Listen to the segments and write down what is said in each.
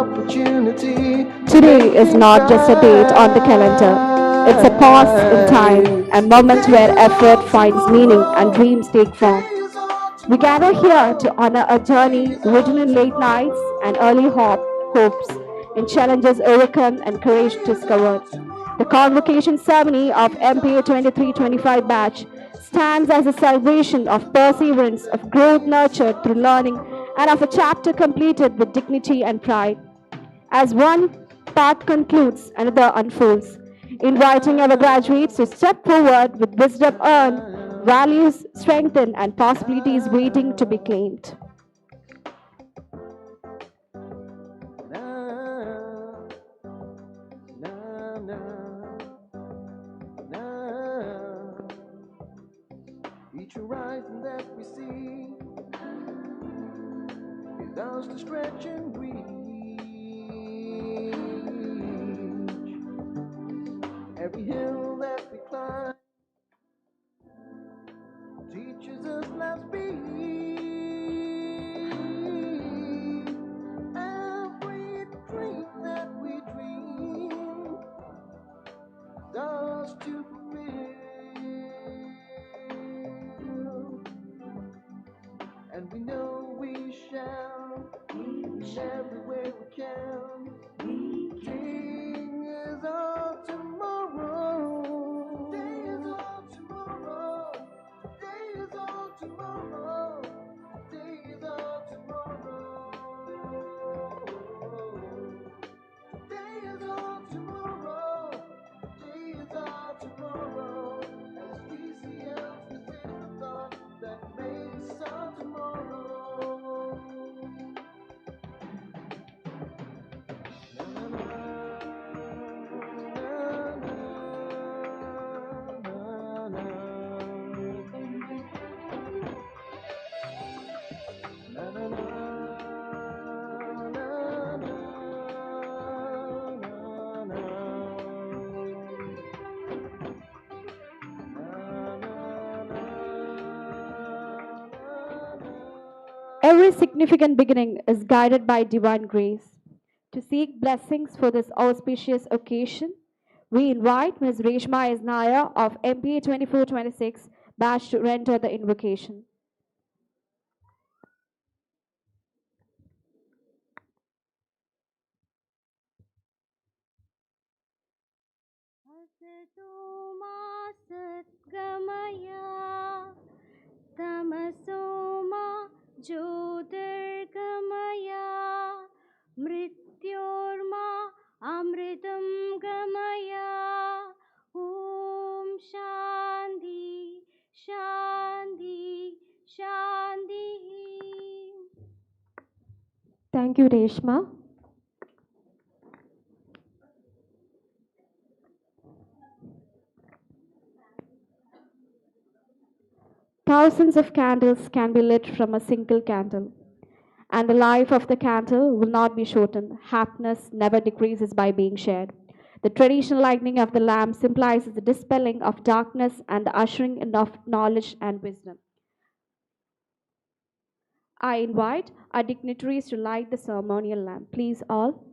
opportunity. Today is not just a date on the calendar. It's a pause in time, a moment where effort finds meaning and dreams take form. We gather here to honor a journey written in late nights and early hopes, in challenges overcome and courage discovered. The Convocation Ceremony of MBA 23-25 batch stands as a celebration of perseverance, of growth nurtured through learning, and of a chapter completed with dignity and pride. As one path concludes, another unfolds, inviting our graduates to step forward with wisdom earned, values strengthened, and possibilities waiting to be claimed. Each horizon that we see is ours to stretch and reach. Every hill that we climb teaches us life's speed. Every dream that we dream is ours to fulfill. And we know we shall reach everywhere we can. Today is all tomorrow. Today is all tomorrow. Today is all tomorrow. Today is all tomorrow. Today is all tomorrow. Today is all tomorrow. As DCL presents the thought that makes our tomorrow. Every significant beginning is guided by divine grace. To seek blessings for this auspicious occasion, we invite Ms. Reshma Isnaya of MBA 24-26 batch to render the invocation. Tamasoma Jyotirgamaya Mrityorma Amritam Gamaya Om Shanti Shanti Shanti. Thank you, Reshma. Thousands of candles can be lit from a single candle, and the life of the candle will not be shortened. Happiness never decreases by being shared. The traditional lighting of the lamp symbolizes the dispelling of darkness and the ushering in of knowledge and wisdom. I invite our dignitaries to light the ceremonial lamp. Please all.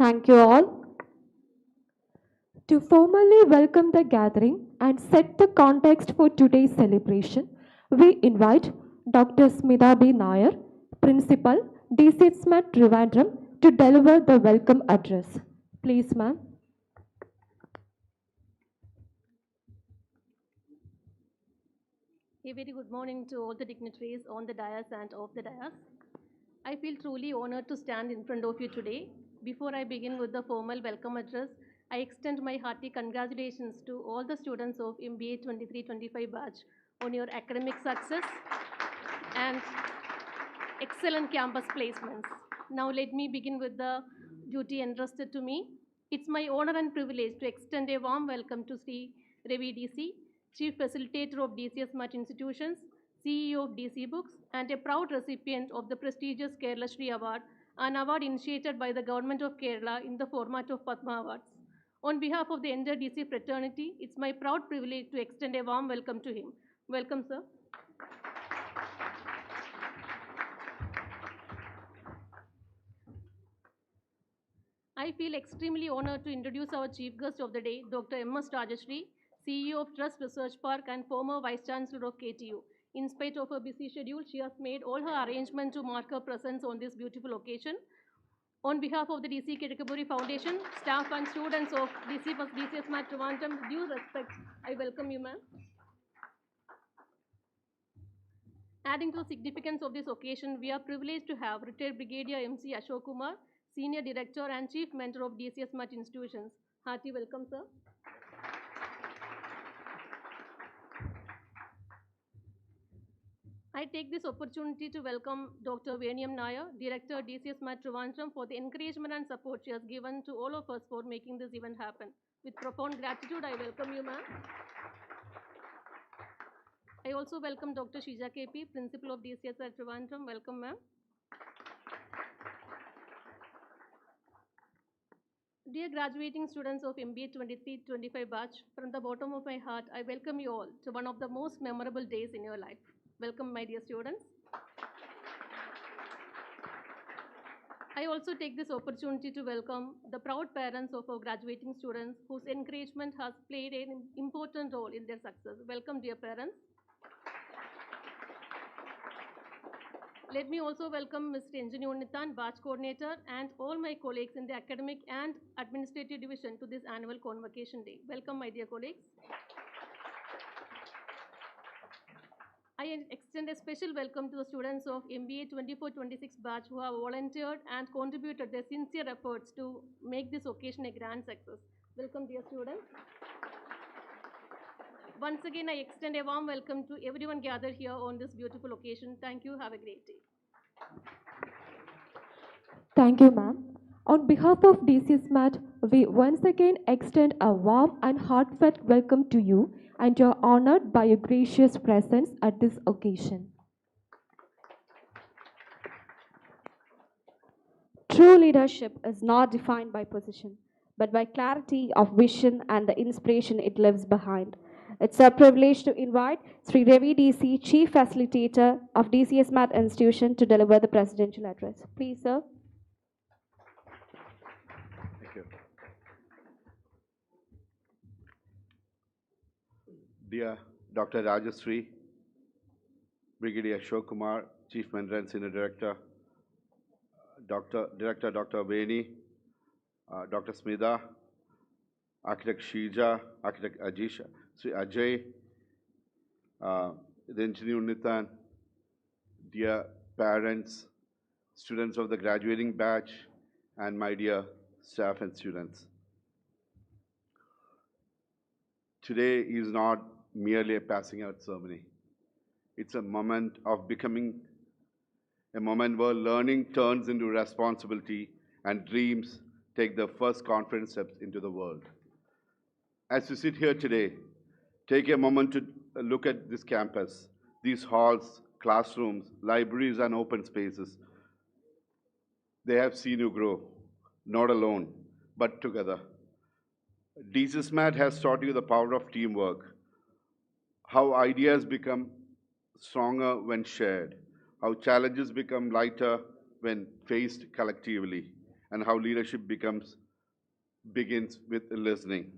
Thank you all. To formally welcome the gathering and set the context for today's celebration, we invite Dr. Smita B. Nair, Principal, DCSMAT Trivandrum, to deliver the welcome address. Please, ma'am. A very good morning to all the dignitaries on the dais and off the dais. I feel truly honored to stand in front of you today. Before I begin with the formal welcome address, I extend my hearty congratulations to all the students of MBA 23-25 batch on your academic success and excellent campus placements. Now let me begin with the duty entrusted to me. It's my honor and privilege to extend a warm welcome to Shri Ravi Deecee, Chief Facilitator of DCSMAT Institutions, CEO of DC Books, and a proud recipient of the prestigious Kerala Shri Award, an award initiated by the Government of Kerala in the format of Padma Awards. On behalf of the entire DC fraternity, it's my proud privilege to extend a warm welcome to him. Welcome, sir. I feel extremely honored to introduce our chief guest of the day, Dr. M S Rajasree, CEO of Trust Research Park and former Vice Chancellor of KTU. In spite of her busy schedule, she has made all her arrangements to mark her presence on this beautiful occasion. On behalf of the DC Kedakapuri Foundation, staff and students of DCSMAT Trivandrum, with due respect, I welcome you, ma'am. Adding to the significance of this occasion, we are privileged to have retired Brigadier MC Ashok Kumar, Senior Director and Chief Mentor of DCSMAT Institutions. Hearty welcome, sir. I take this opportunity to welcome Dr. Veniam Nair, Director DCSMAT Trivandrum, for the encouragement and support she has given to all of us for making this event happen. With profound gratitude, I welcome you, ma'am. I also welcome Dr. Shija KP, Principal of DCSMAT Trivandrum. Welcome, ma'am. Dear graduating students of MBA 23-25 batch, from the bottom of my heart, I welcome you all to one of the most memorable days in your life. Welcome, my dear students. I also take this opportunity to welcome the proud parents of our graduating students whose encouragement has played an important role in their success. Welcome, dear parents. Let me also welcome Mr. Engineer Nithan, batch coordinator, and all my colleagues in the academic and administrative division to this annual convocation day. Welcome, my dear colleagues. I extend a special welcome to the students of MBA 24-26 batch who have volunteered and contributed their sincere efforts to make this occasion a grand success. Welcome, dear students. Once again, I extend a warm welcome to everyone gathered here on this beautiful occasion. Thank you. Have a great day. Thank you, ma'am. On behalf of DCSMAT, we once again extend a warm and heartfelt welcome to you and are honored by your gracious presence at this occasion. True leadership is not defined by position, but by clarity of vision and the inspiration it leaves behind. It's a privilege to invite Sri Ravi Deecee, Chief Facilitator of DCSMAT Institution, to deliver the presidential address. Please, sir. Thank you. Dear Dr. Rajasree, Brigadier Ashok Kumar, Chief Mentor and Senior Director, Dr. Veni, Dr. Smita, Architect Shija, Architect Ajisha, Sri Ajay, the Engineer Nithan, dear parents, students of the graduating batch, and my dear staff and students. Today is not merely a passing out ceremony. It's a moment of becoming, a moment where learning turns into responsibility and dreams take the first confident steps into the world. As you sit here today, take a moment to look at this campus, these halls, classrooms, libraries, and open spaces. They have seen you grow, not alone, but together. DCSMAT has taught you the power of teamwork, how ideas become stronger when shared, how challenges become lighter when faced collectively, and how leadership begins with listening.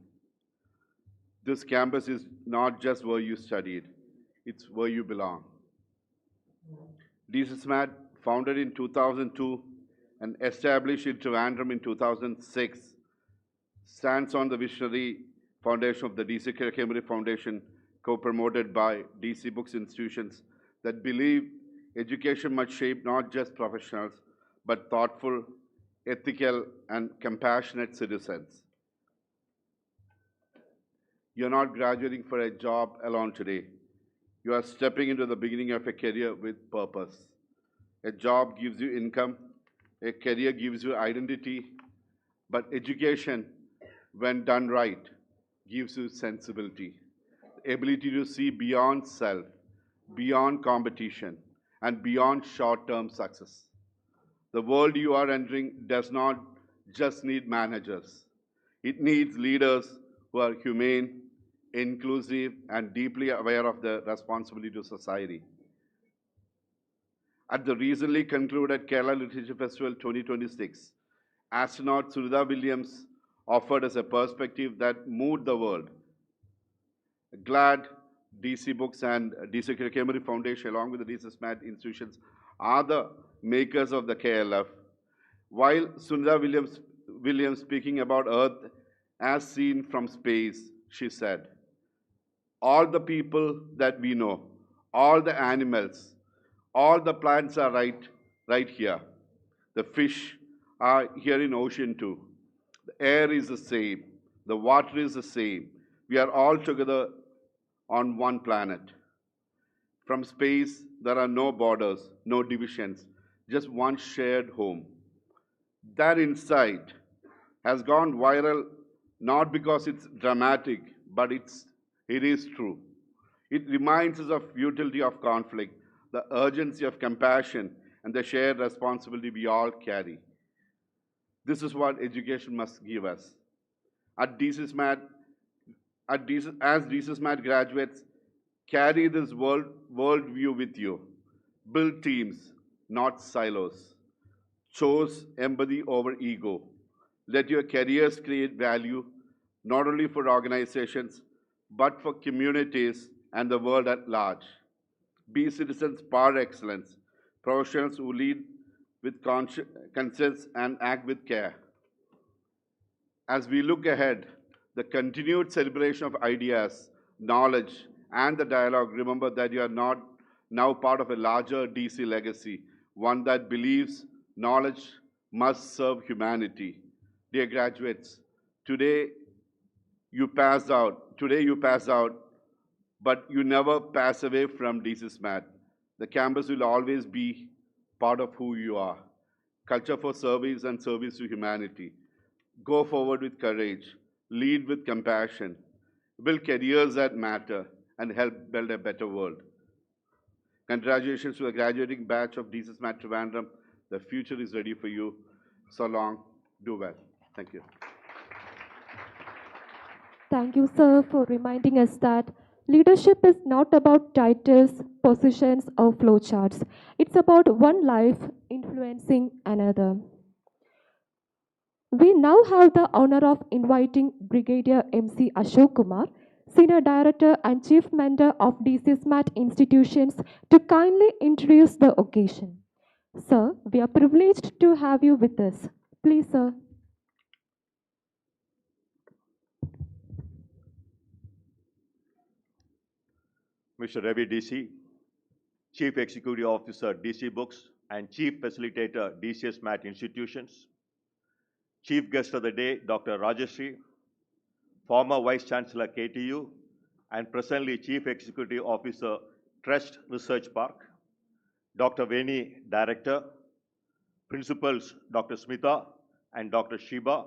This campus is not just where you studied, it's where you belong. DCSMAT, founded in 2002 and established in Trivandrum in 2006, stands on the visionary foundation of the Deecee Cambridge Foundation, co-promoted by Deecee Books Institutions, that believe education must shape not just professionals, but thoughtful, ethical, and compassionate citizens. You're not graduating for a job alone today. You are stepping into the beginning of a career with purpose. A job gives you income, a career gives you identity, but education, when done right, gives you sensibility, the ability to see beyond self, beyond competition, and beyond short-term success. The world you are entering does not just need managers. It needs leaders who are humane, inclusive, and deeply aware of their responsibility to society. At the recently concluded Kerala Literature Festival 2026, astronaut Sunitha Williams offered us a perspective that moved the world. Glad Deecee Books and Deecee Cambridge Foundation, along with the DCSMAT institutions, are the makers of the KLF. While Sunitha Williams speaking about Earth as seen from space, she said, all the people that we know, all the animals, all the plants are right here. The fish are here in ocean too. The air is the same. The water is the same. We are all together on one planet. From space, there are no borders, no divisions, just one shared home. That insight has gone viral not because it's dramatic, but it is true. It reminds us of futility of conflict, the urgency of compassion, and the shared responsibility we all carry. This is what education must give us. At DCSMAT, as DCSMAT graduates, carry this worldview with you. Build teams, not silos. Choose empathy over ego. Let your careers create value, not only for organizations, but for communities and the world at large. Be citizens par excellence, professionals who lead with conscience and act with care. As we look ahead, the continued celebration of ideas, knowledge, and the dialogue, remember that you are not now part of a larger DC legacy, one that believes knowledge must serve humanity. Dear graduates, today you pass out, but you never pass away from DCSMAT. The campus will always be part of who you are. Culture for service and service to humanity. Go forward with courage, lead with compassion, build careers that matter, and help build a better world. Congratulations to the graduating batch of DCSMAT Trivandrum. The future is ready for you. So long, do well. Thank you. Thank you, sir, for reminding us that leadership is not about titles, positions, or flowcharts. It's about one life influencing another. We now have the honor of inviting Brigadier MC Ashok Kumar, Senior Director and Chief Mentor of DCSMAT Institutions, to kindly introduce the occasion. Sir, we are privileged to have you with us. Please, sir. Mr. Ravi Deecee, Chief Executive Officer, Deecee Books, and Chief Facilitator, DCSMAT Institutions. Chief Guest of the Day, Dr. Rajasree, former Vice Chancellor, KTU, and presently Chief Executive Officer, Trust Research Park. Dr. Veni, Director. Principals, Dr. Smita and Dr. Shiba.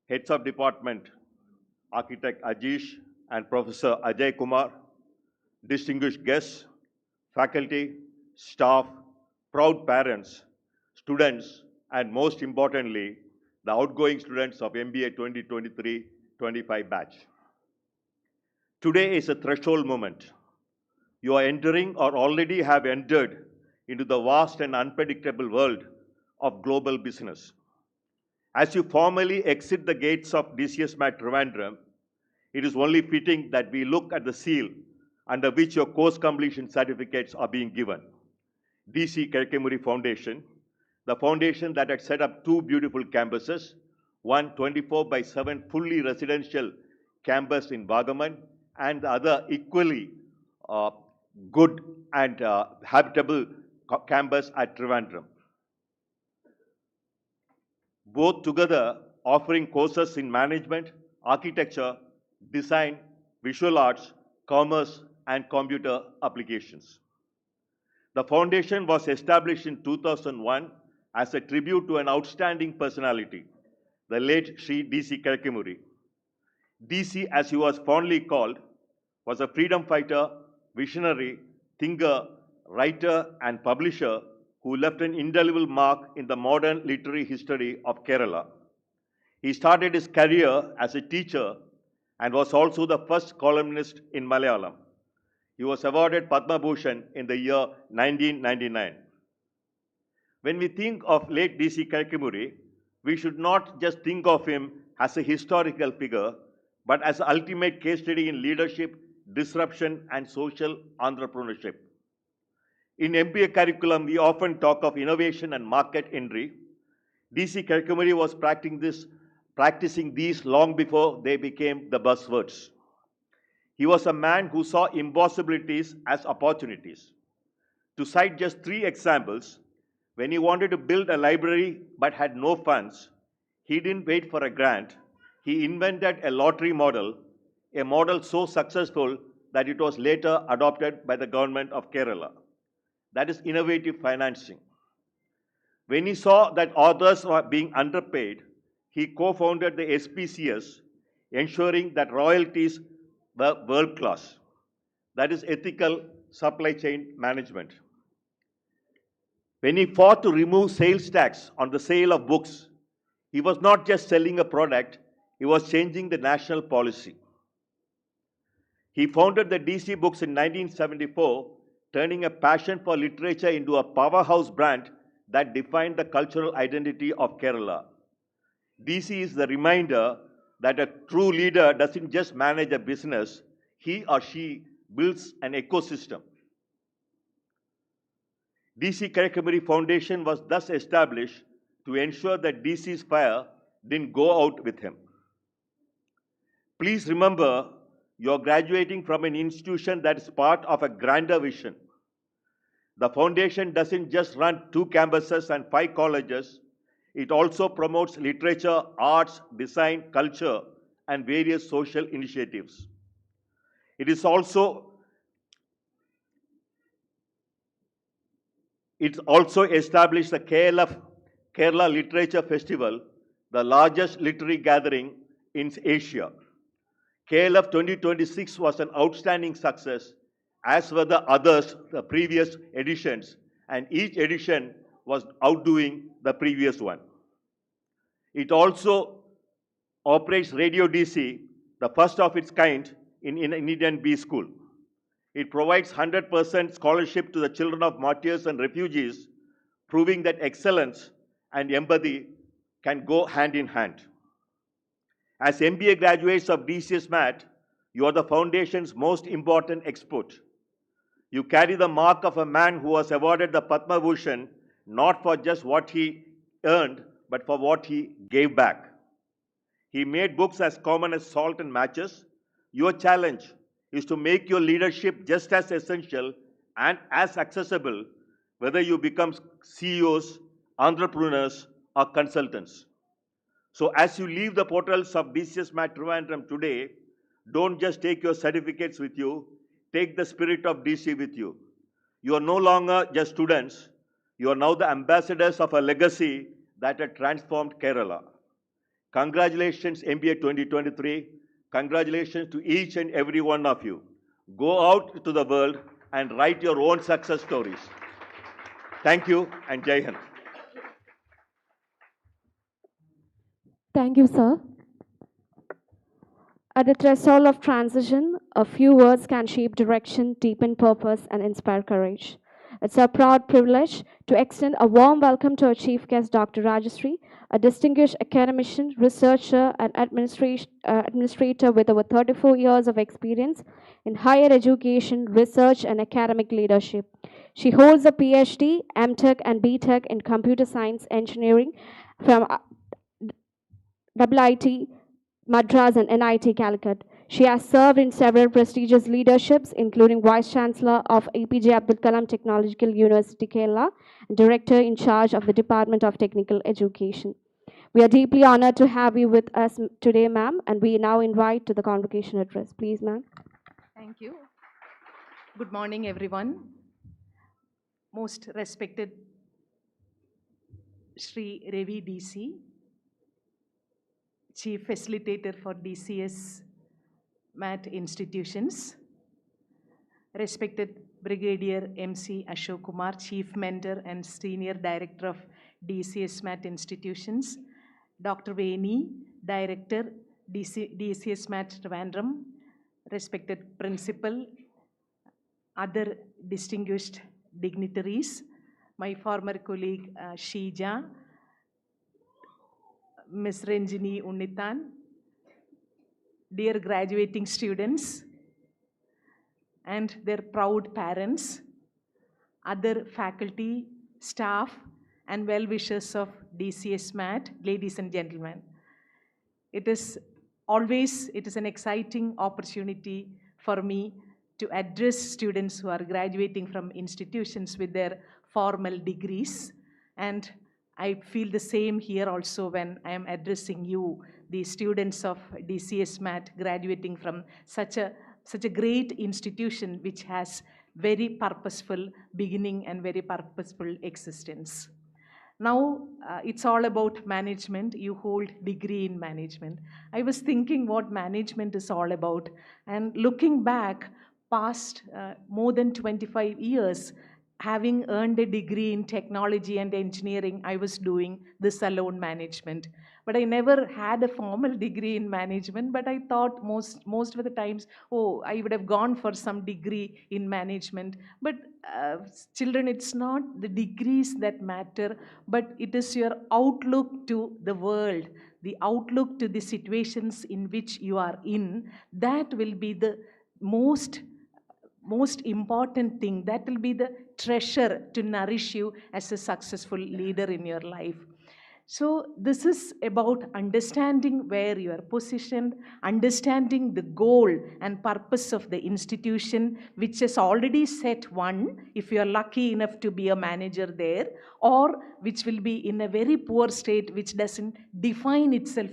Heads of Department, Architect Ajish and Professor Ajay Kumar, distinguished guests, faculty, staff, proud parents, students, and most importantly, the outgoing students of MBA 2023-25 batch. Today is a threshold moment. You are entering or already have entered into the vast and unpredictable world of global business. As you formally exit the gates of DCSMAT Trivandrum, it is only fitting that we look at the seal under which your course completion certificates are being given. Deecee Kerkemuri Foundation, the foundation that had set up two beautiful campuses, one 24/7 fully residential campus in Vagaman, and the other equally good and habitable campus at Trivandrum. Both together offering courses in management, architecture, design, visual arts, commerce, and computer applications. The foundation was established in 2001 as a tribute to an outstanding personality, the late Shri Deecee Kerkemuri. Deecee, as he was fondly called, was a freedom fighter, visionary, thinker, writer, and publisher who left an indelible mark in the modern literary history of Kerala. He started his career as a teacher and was also the first columnist in Malayalam. He was awarded Padma Bhushan in the year 1999. When we think of late Deecee Kerkemuri, we should not just think of him as a historical figure, but as an ultimate case study in leadership, disruption, and social entrepreneurship. In MBA curriculum, we often talk of innovation and market entry. Deecee Kerkemuri was practicing these long before they became the buzzwords. He was a man who saw impossibilities as opportunities. To cite just 3 examples, when he wanted to build a library but had no funds, he didn't wait for a grant. He invented a lottery model, a model so successful that it was later adopted by the government of Kerala. That is innovative financing. When he saw that authors were being underpaid, he co-founded the SPCS, ensuring that royalties were world-class. That is ethical supply chain management. When he fought to remove sales tax on the sale of books, he was not just selling a product, he was changing the national policy. He founded the Deecee Books in 1974, turning a passion for literature into a powerhouse brand that defined the cultural identity of Kerala. Deecee is the reminder that a true leader doesn't just manage a business, he or she builds an ecosystem. Deecee Kerkemuri Foundation was thus established to ensure that Deecee's fire didn't go out with him. Please remember, you're graduating from an institution that is part of a grander vision. The foundation doesn't just run 2 campuses and 5 colleges. It also promotes literature, arts, design, culture, and various social initiatives. It's also established the Kerala Literature Festival, the largest literary gathering in Asia. KLF 2026 was an outstanding success, as were the others, the previous editions, and each edition was outdoing the previous one. It also operates Radio Deecee, the first of its kind in Indian B School. It provides 100% scholarship to the children of martyrs and refugees, proving that excellence and empathy can go hand in hand. As MBA graduates of DCSMAT, you are the foundation's most important export. You carry the mark of a man who was awarded the Padma Bhushan not for just what he earned, but for what he gave back. He made books as common as salt and matches. Your challenge is to make your leadership just as essential and as accessible, whether you become CEOs, entrepreneurs, or consultants. So as you leave the portals of DCSMAT Trivandrum today, don't just take your certificates with you, take the spirit of DC with you. You are no longer just students, you are now the ambassadors of a legacy that had transformed Kerala. Congratulations MBA 2023, congratulations to each and every one of you. Go out to the world and write your own success stories. Thank you and Jai Hind. Thank you, sir. At the threshold of transition, a few words can shape direction, deepen purpose, and inspire courage. It's our proud privilege to extend a warm welcome to our chief guest, Dr. Rajasree, a distinguished academician, researcher, and administrator with over 34 years of experience in higher education, research, and academic leadership. She holds a PhD, MTech, and BTech in computer science engineering from IIT Madras and NIT Calicut. She has served in several prestigious leaderships, including Vice Chancellor of APJ Abdul Kalam Technological University, Kerala, and Director in charge of the Department of Technical Education. We are deeply honored to have you with us today, ma'am, and we now invite to the convocation address. Please, ma'am. Thank you. Good morning, everyone. Most respected Shri Ravi Deecee, Chief Facilitator for DCSMAT institutions, respected Brigadier MC Ashok Kumar, Chief Mentor and Senior Director of DCSMAT institutions, Dr. Veni, Director, DCSMAT Trivandrum, respected Principal, other distinguished dignitaries, my former colleague Shija, Ms. Ranjini Unnitan, dear graduating students and their proud parents, other faculty, staff, and well-wishers of DCSMAT, ladies and gentlemen. It is an exciting opportunity for me to address students who are graduating from institutions with their formal degrees. And I feel the same here also when I am addressing you, the students of DCSMAT graduating from such a great institution which has very purposeful beginning and very purposeful existence. Now, it's all about management. You hold degree in management. I was thinking what management is all about, and looking back past more than 25 years, having earned a degree in technology and engineering, I was doing this alone management. But I never had a formal degree in management, but I thought most of the times, oh, I would have gone for some degree in management. But children, it's not the degrees that matter, but it is your outlook to the world, the outlook to the situations in which you are in, that will be the most important thing. That will be the treasure to nourish you as a successful leader in your life. So this is about understanding where you are positioned, understanding the goal and purpose of the institution, which has already set one, if you are lucky enough to be a manager there, or which will be in a very poor state, which doesn't define itself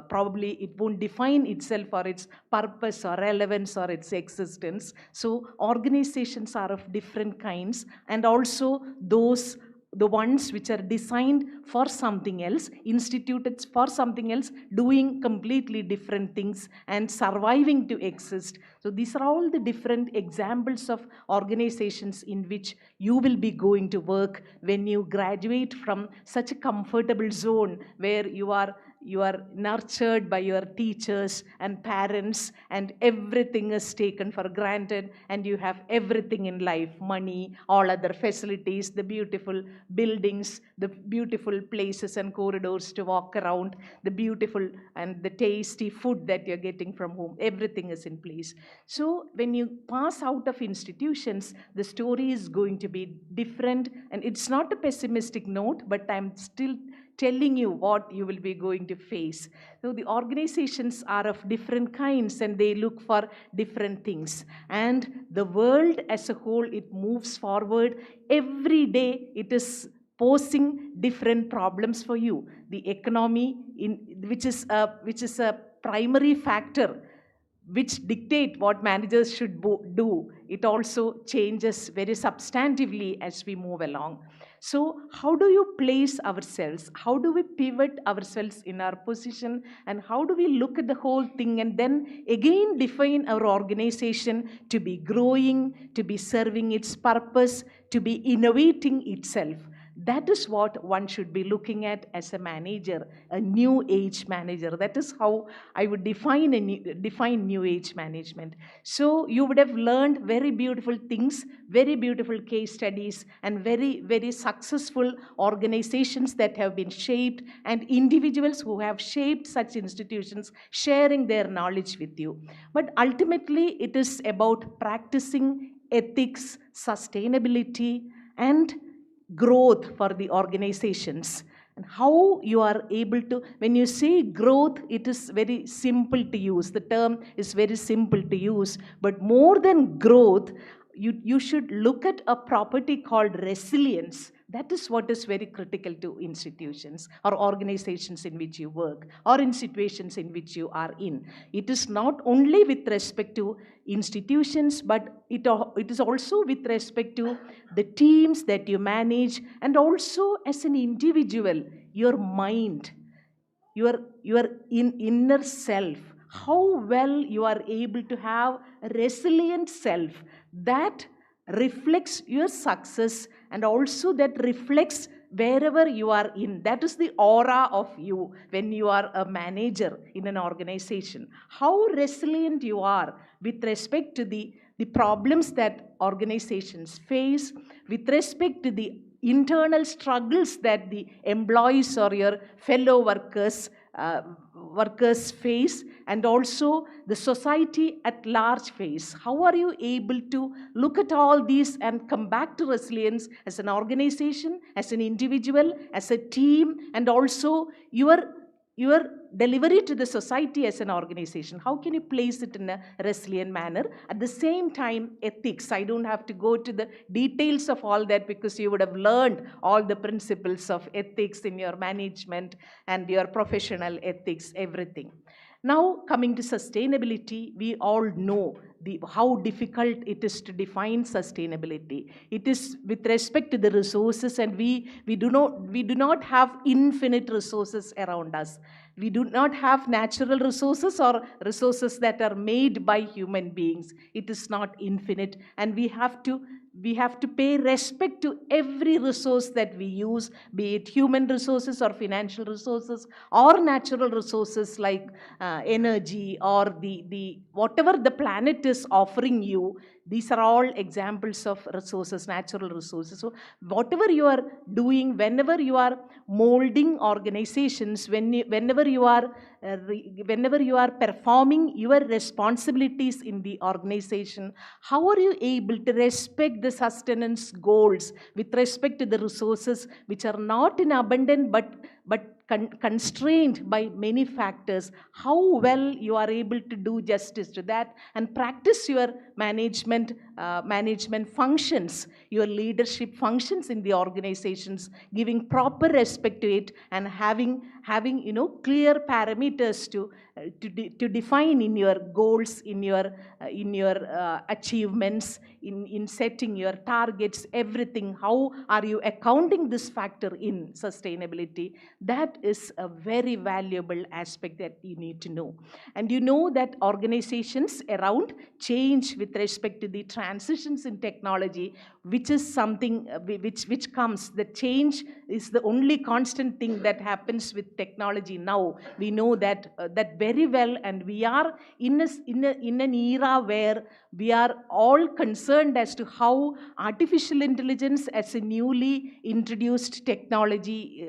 probably it won't define itself for its purpose or relevance or its existence. So organizations are of different kinds, and also the ones which are designed for something else, instituted for something else, doing completely different things and surviving to exist. So these are all the different examples of organizations in which you will be going to work when you graduate from such a comfortable zone where you are nurtured by your teachers and parents, and everything is taken for granted, and you have everything in life, money, all other facilities, the beautiful buildings, the beautiful places and corridors to walk around, the beautiful and the tasty food that you're getting from home, everything is in place. So when you pass out of institutions, the story is going to be different, and it's not a pessimistic note, but I'm still telling you what you will be going to face. So the organizations are of different kinds, and they look for different things. And the world as a whole, it moves forward. Every day it is posing different problems for you. The economy, which is a primary factor which dictate what managers should do, it also changes very substantively as we move along. So how do you place ourselves? How do we pivot ourselves in our position? And how do we look at the whole thing and then again define our organization to be growing, to be serving its purpose, to be innovating itself? That is what one should be looking at as a manager, a new age manager. That is how I would define new age management. So you would have learned very beautiful things, very beautiful case studies, and very, very successful organizations that have been shaped, and individuals who have shaped such institutions sharing their knowledge with you. But ultimately, it is about practicing ethics, sustainability, and growth for the organizations. And how you are able to, when you say growth, it is very simple to use. The term is very simple to use. But more than growth, you should look at a property called resilience. That is what is very critical to institutions or organizations in which you work or in situations in which you are in. It is not only with respect to institutions, but it is also with respect to the teams that you manage, and also as an individual, your mind, your inner self, how well you are able to have a resilient self that reflects your success, and also that reflects wherever you are in. That is the aura of you when you are a manager in an organization. How resilient you are with respect to the problems that organizations face, with respect to the internal struggles that the employees or your fellow workers face, and also the society at large face. How are you able to look at all these and come back to resilience as an organization, as an individual, as a team, and also your delivery to the society as an organization? How can you place it in a resilient manner? At the same time, ethics. I don't have to go to the details of all that, because you would have learned all the principles of ethics in your management and your professional ethics, everything. Now, coming to sustainability, we all know how difficult it is to define sustainability. It is with respect to the resources, and we do not have infinite resources around us. We do not have natural resources or resources that are made by human beings. It is not infinite, and we have to pay respect to every resource that we use, be it human resources or financial resources or natural resources like energy or the whatever the planet is offering you. These are all examples of resources, natural resources. So whatever you are doing, whenever you are molding organizations, whenever you are performing your responsibilities in the organization, how are you able to respect the sustenance goals with respect to the resources which are not in abundance but constrained by many factors? How well you are able to do justice to that and practice your management functions, your leadership functions in the organizations, giving proper respect to it, and having clear parameters to define in your goals, in your achievements, in setting your targets, everything. How are you accounting this factor in sustainability? That is a very valuable aspect that you need to know. And you know that organizations around change with respect to the transitions in technology, which is something which comes. The change is the only constant thing that happens with technology now. We know that very well, and we are in an era where we are all concerned as to how artificial intelligence as a newly introduced technology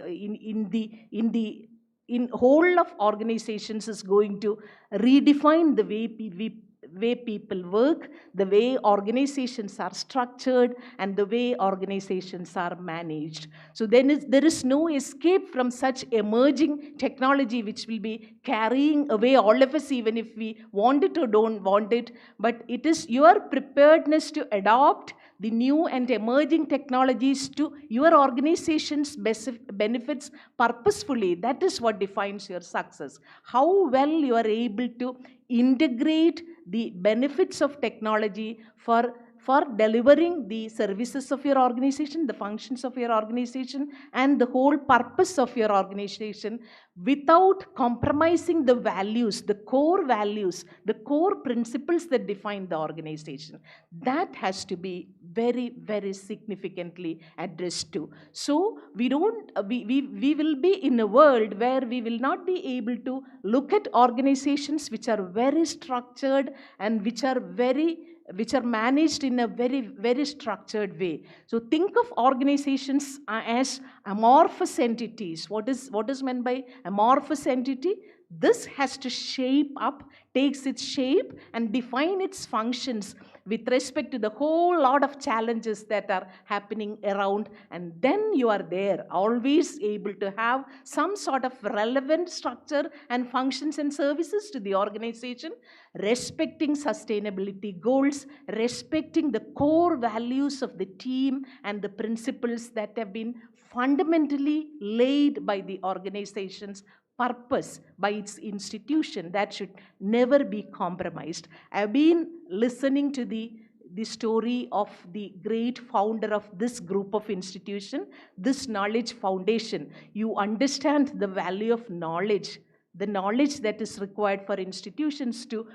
in whole of organizations is going to redefine the way people work, the way organizations are structured, and the way organizations are managed. So there is no escape from such emerging technology which will be carrying away all of us, even if we want it or don't want it. But it is your preparedness to adopt the new and emerging technologies to your organization's benefits purposefully. That is what defines your success. How well you are able to integrate the benefits of technology for for delivering the services of your organization, the functions of your organization, and the whole purpose of your organization without compromising the values, the core principles that define the organization. That has to be very, very significantly addressed to. So we will be in a world where we will not be able to look at organizations which are very structured and which are managed in a very, very structured way. So think of organizations as amorphous entities. What is meant by amorphous entity? This has to shape up, takes its shape and define its functions with respect to the whole lot of challenges that are happening around, and then you are there, always able to have some sort of relevant structure and functions and services to the organization, respecting sustainability goals, respecting the core values of the team and the principles that have been fundamentally laid by the organization's purpose, by its institution, that should never be compromised. I've been listening to the story of the great founder of this group of institution, this knowledge foundation. You understand the value of knowledge, the knowledge that is required for institutions to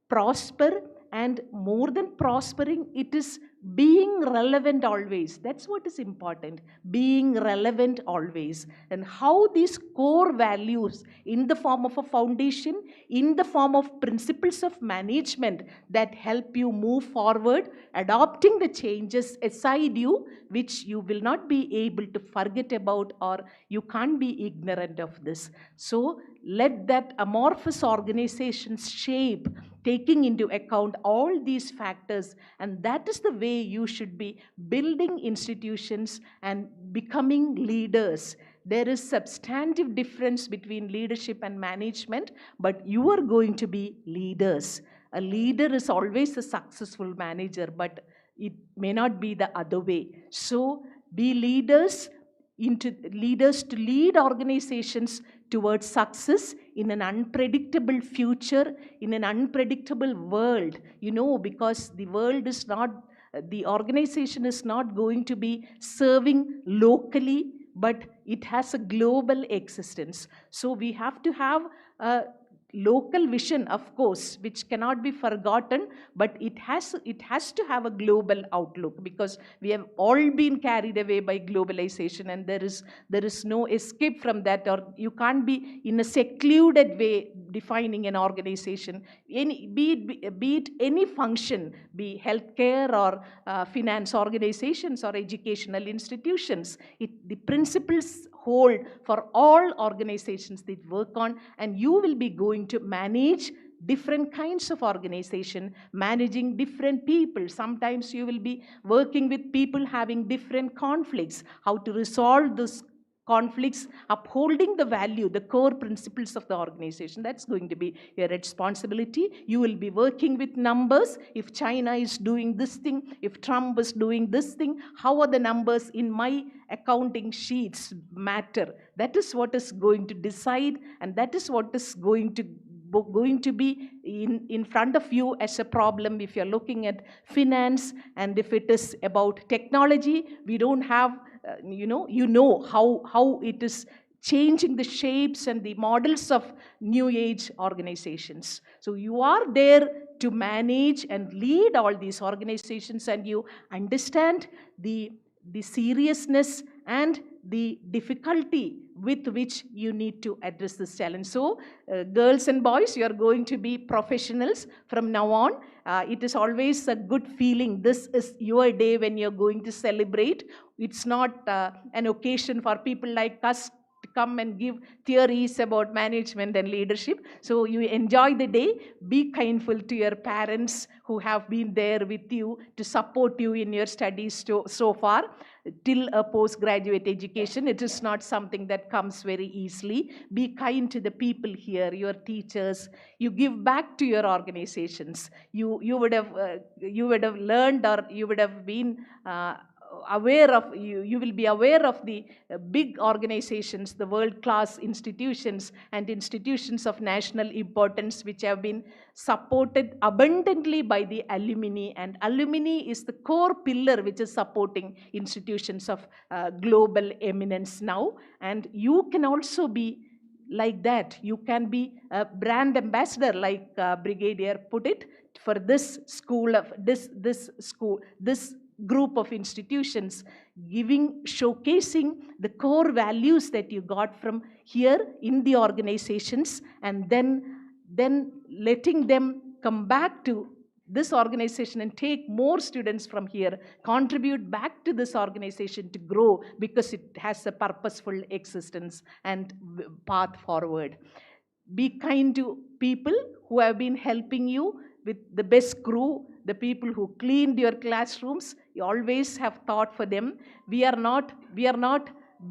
prosper, and more than prospering, it is being relevant always. That's what is important, being relevant always. And how these core values in the form of a foundation, in the form of principles of management that help you move forward, adopting the changes aside you, which you will not be able to forget about, or you can't be ignorant of this. So let that amorphous organization's shape taking into account all these factors, and that is the way you should be building institutions and becoming leaders. There is substantive difference between leadership and management, but you are going to be leaders. A leader is always a successful manager, but it may not be the other way. So be leaders to lead organizations towards success in an unpredictable future, in an unpredictable world, because the world is not, the organization is not going to be serving locally, but it has a global existence. So we have to have a local vision, of course, which cannot be forgotten, but it has to have a global outlook, because we have all been carried away by globalization, and there is no escape from that, or you can't be in a secluded way defining an organization, be it any function, be healthcare or finance organizations or educational institutions. The principles hold for all organizations that work on, and you will be going to manage different kinds of organization, managing different people. Sometimes you will be working with people having different conflicts, how to resolve those conflicts, upholding the value, the core principles of the organization. That's going to be your responsibility. You will be working with numbers. If China is doing this thing, if Trump is doing this thing, how are the numbers in my accounting sheets matter? That is what is going to decide, and that is what is going to be in front of you as a problem if you're looking at finance. And if it is about technology, we don't have how it is changing the shapes and the models of new age organizations. So you are there to manage and lead all these organizations, and you understand the seriousness and the difficulty with which you need to address this challenge. So girls and boys, you are going to be professionals from now on. It is always a good feeling. This is your day when you're going to celebrate. It's not an occasion for people like us to come and give theories about management and leadership. So you enjoy the day. Be kindful to your parents who have been there with you to support you in your studies so far. Till a postgraduate education, it is not something that comes very easily. Be kind to the people here, your teachers. You give back to your organizations. You would have learned, or you would have been you will be aware of the big organizations, the world-class institutions and institutions of national importance which have been supported abundantly by the alumni, and alumni is the core pillar which is supporting institutions of global eminence now. And you can also be like that. You can be a brand ambassador, like Brigadier put it, for this school of this group of institutions, showcasing the core values that you got from here in the organizations, and then letting them come back to this organization and take more students from here, contribute back to this organization to grow, because it has a purposeful existence and path forward. Be kind to people who have been helping you with the best crew, the people who cleaned your classrooms. You always have thought for them. We are not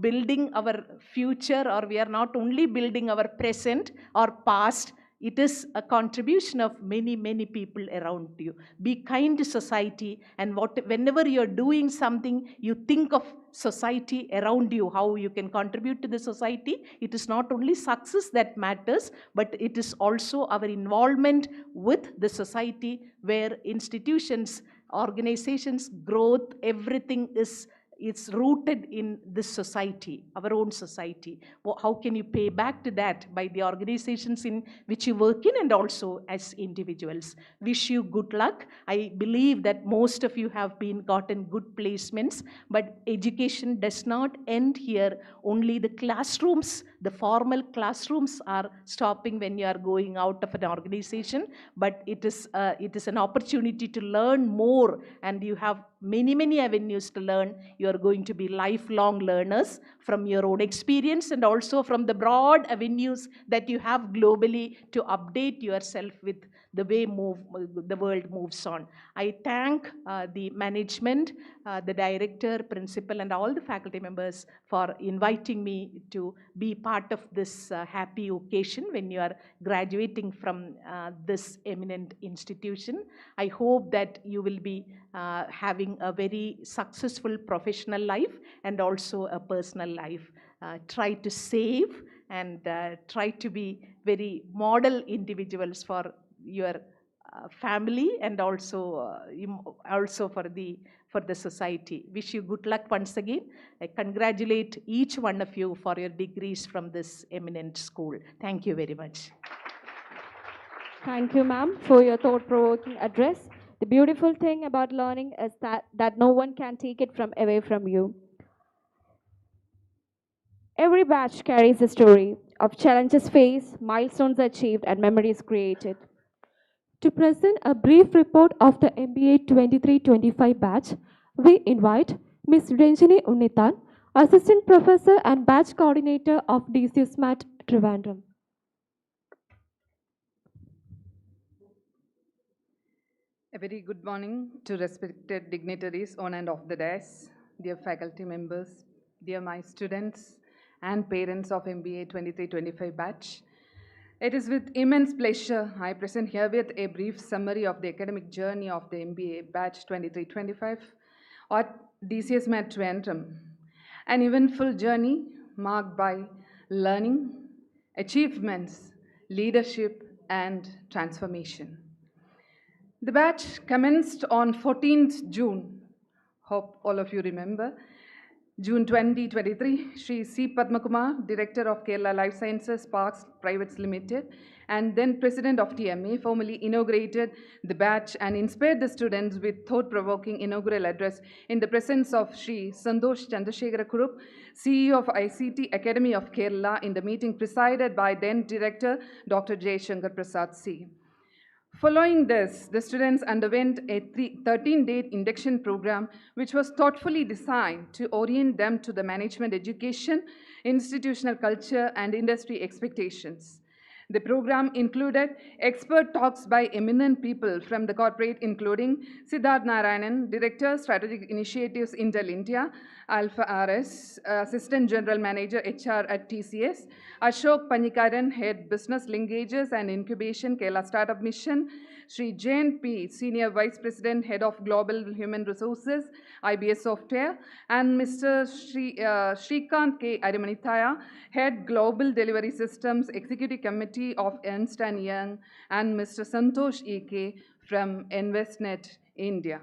building our future, or we are not only building our present or past. It is a contribution of many, many people around you. Be kind to society, and whenever you're doing something, you think of society around you, how you can contribute to the society. It is not only success that matters, but it is also our involvement with the society, where institutions, organizations, growth, everything it's rooted in this society, our own society. How can you pay back to that? By the organizations in which you work in, and also as individuals. Wish you good luck. I believe that most of you have gotten good placements, but education does not end here. Only the classrooms, the formal classrooms are stopping when you are going out of an organization, but it is an opportunity to learn more, and you have many avenues to learn. You are going to be lifelong learners from your own experience, and also from the broad avenues that you have globally to update yourself with the way the world moves on. I thank the management, the director, principal, and all the faculty members for inviting me to be part of this happy occasion when you are graduating from this eminent institution. I hope that you will be having a very successful professional life and also a personal life. Try to save, and try to be very model individuals for your family, and also for the society. Wish you good luck once again. I congratulate each one of you for your degrees from this eminent school. Thank you very much. Thank you, ma'am, for your thought-provoking address. The beautiful thing about learning is that no one can take it away from you. Every batch carries a story of challenges faced, milestones achieved, and memories created. To present a brief report of the MBA 23-25 batch, we invite Ms. Ranjini Unnithan, Assistant Professor and Batch Coordinator of DCSMAT Trivandrum. A very good morning to respected dignitaries on and off the dais, dear faculty members, dear my students and parents of MBA 23-25 batch. It is with immense pleasure I present herewith a brief summary of the academic journey of the MBA batch 23-25 at DCSMAT Trivandrum, an eventful journey marked by learning, achievements, leadership, and transformation. The batch commenced on 14th June, hope all of you remember, June 2023, Shri C. Padmakumar, Director of Kerala Life Sciences Parks Private Limited, and then President of TMA, formally inaugurated the batch and inspired the students with thought-provoking inaugural address in the presence of Shri Santosh Chandrasekhara Kurup, CEO of ICT Academy of Kerala, in the meeting presided by then Director Dr. J. Shankar Prasad C. Following this, the students underwent a 13-day induction program, which was thoughtfully designed to orient them to the management education, institutional culture, and industry expectations. The program included expert talks by eminent people from the corporate, including Siddharth Narayanan, Director, Strategic Initiatives, Intel India, Alpha RS, Assistant General Manager, HR at TCS, Ashok Panikaran, Head Business Linkages and Incubation, Kerala Startup Mission, Shri Jain P, Senior Vice President, Head of Global Human Resources, IBS Software, and Mr. Shrikant K. Arimanithaya, Head Global Delivery Systems, Executive Committee of Ernst & Young, and Mr. Santosh E.K. from InvestNet, India.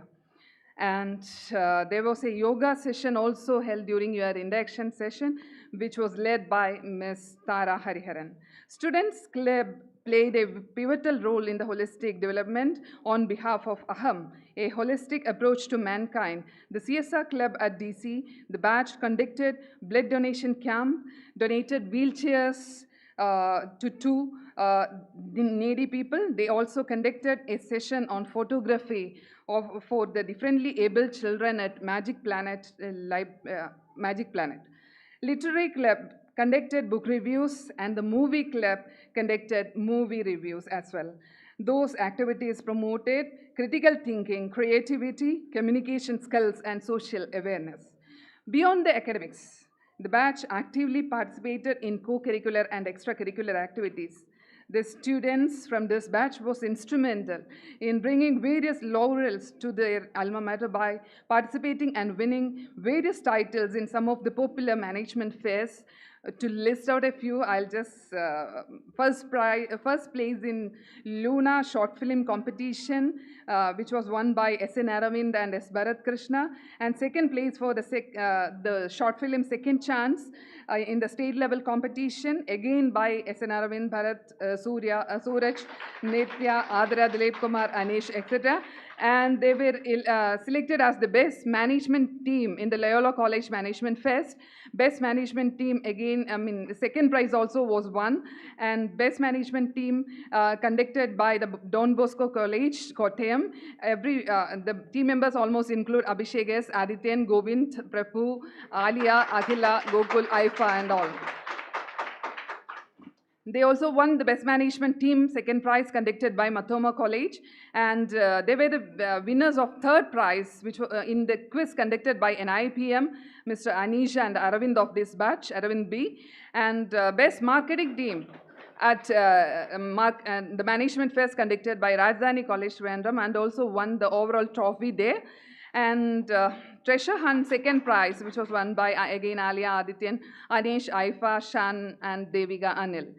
And there was a yoga session also held during your induction session, which was led by Ms. Tara Hariharan. Students Club played a pivotal role in the holistic development on behalf of AHAM, a holistic approach to mankind. The CSR Club at DC, the batch conducted blood donation camp, donated wheelchairs to two needy people. They also conducted a session on photography for the differently abled children at Magic Planet. Literary Club conducted book reviews, and the Movie Club conducted movie reviews as well. Those activities promoted critical thinking, creativity, communication skills, and social awareness. Beyond the academics, the batch actively participated in co-curricular and extracurricular activities. The students from this batch was instrumental in bringing various laurels to their alma mater by participating and winning various titles in some of the popular management fairs. To list out a few, I'll just first place in Luna short film competition, which was won by S.N. Aravind and S. Bharat Krishna, and second place for the short film Second Chance in the state level competition, again by S.N. Aravind, Bharat, Suraj, Nitya, Adra, Dilip Kumar, Anish, etc. And they were selected as the best management team in the Loyola College Management Fest. Best management team, again, the second prize also was won. And best management team conducted by the Don Bosco College, Kottayam. The team members almost include Abhishek S., Adityan, Govind, Prabhu, Alia, Akhila, Gokul, Aifa, and all. They also won the Best Management Team second prize conducted by Matoma College, and they were the winners of third prize, which were in the quiz conducted by NIPM, Mr. Anisha and Aravind of this batch, Aravind B, and Best Marketing Team at the Management Fest conducted by Rajasree College Trivandrum, and also won the overall trophy there. And Treasure Hunt second prize, which was won by again Alia, Adityan, Anish, Aifa, Shan, and Devika Anil.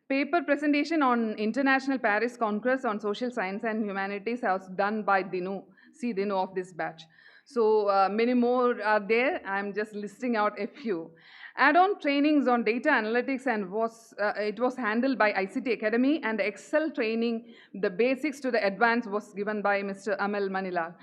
Paper presentation on International Paris Congress on Social Science and Humanities was done by Dinu, C. Dinu of this batch. So many more are there. I'm just listing out a few. Add-on trainings on data analytics and it was handled by ICT Academy, and Excel training, the basics to the advanced, was given by Mr. Amal Manilal.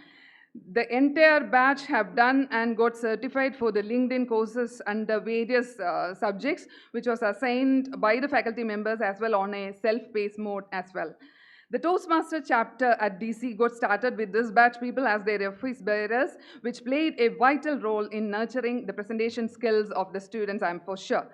The entire batch have done and got certified for the LinkedIn courses under various subjects, which was assigned by the faculty members as well on a self-paced mode as well. The Toastmaster chapter at DC got started with this batch people as their office bearers, which played a vital role in nurturing the presentation skills of the students, I'm for sure.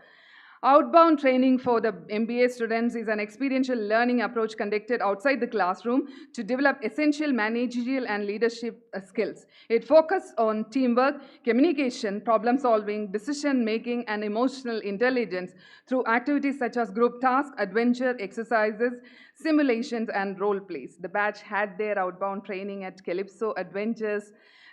Outbound training for the MBA students is an experiential learning approach conducted outside the classroom to develop essential managerial and leadership skills. It focuses on teamwork, communication, problem solving, decision making, and emotional intelligence through activities such as group tasks, adventure exercises, simulations, and role plays. The batch had their outbound training at Calypso Adventures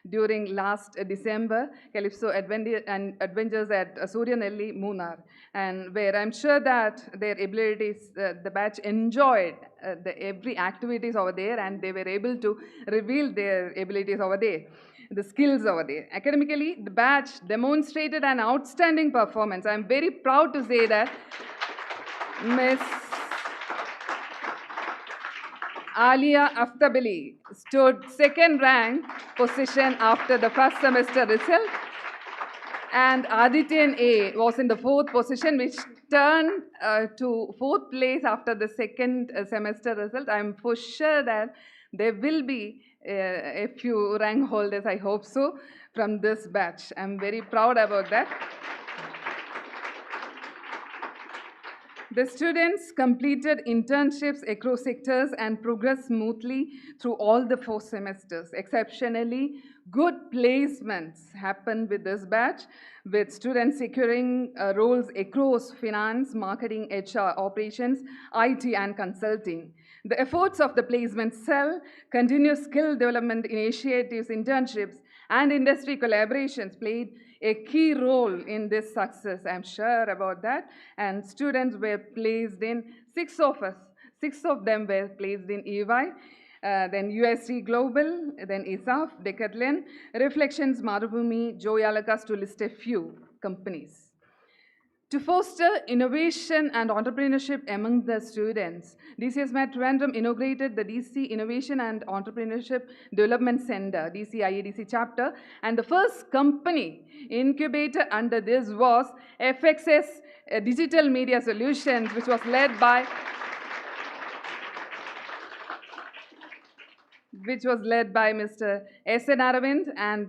during last December, Calypso Adventures at Suryanelli, Munnar, and where I'm sure that their abilities, the batch enjoyed every activities over there, and they were able to reveal their abilities over there, the skills over there. Academically, the batch demonstrated an outstanding performance. I'm very proud to say that Ms. Alia Aftabali stood second rank position after the first semester result, and Adityan A was in the fourth position, which turned to fourth place after the second semester result. I'm for sure that there will be a few rank holders, I hope so, from this batch. I'm very proud about that. The students completed internships across sectors and progressed smoothly through all the 4 semesters. Exceptionally good placements happened with this batch, with students securing roles across finance, marketing, HR, operations, IT, and consulting. The efforts of the placement cell, continuous skill development initiatives, internships, and industry collaborations played a key role in this success. I'm sure about that. And students were placed in, six of them were placed in EY, then USC Global, then ISAF, Decathlon, Reflections, Marubhumi, Joyalakas, to list a few companies. To foster innovation and entrepreneurship among the students, DCSMAT Trivandrum inaugurated the DC Innovation and Entrepreneurship Development Center, DC IADC chapter, and the first company incubator under this was FXS Digital Media Solutions, which was led by Mr. S.N. Aravind and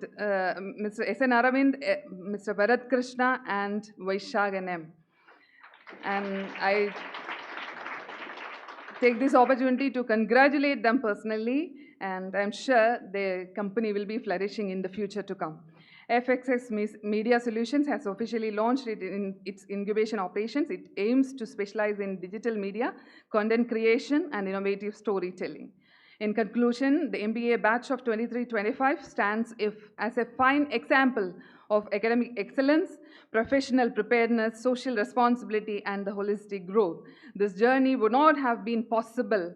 Mr. Bharat Krishna and Vaishag M. And I take this opportunity to congratulate them personally, and I'm sure the company will be flourishing in the future to come. FXS Media Solutions has officially launched it in its incubation operations. It aims to specialize in digital media, content creation, and innovative storytelling. In conclusion, the MBA batch of 23-25 stands as a fine example of academic excellence, professional preparedness, social responsibility, and the holistic growth. This journey would not have been possible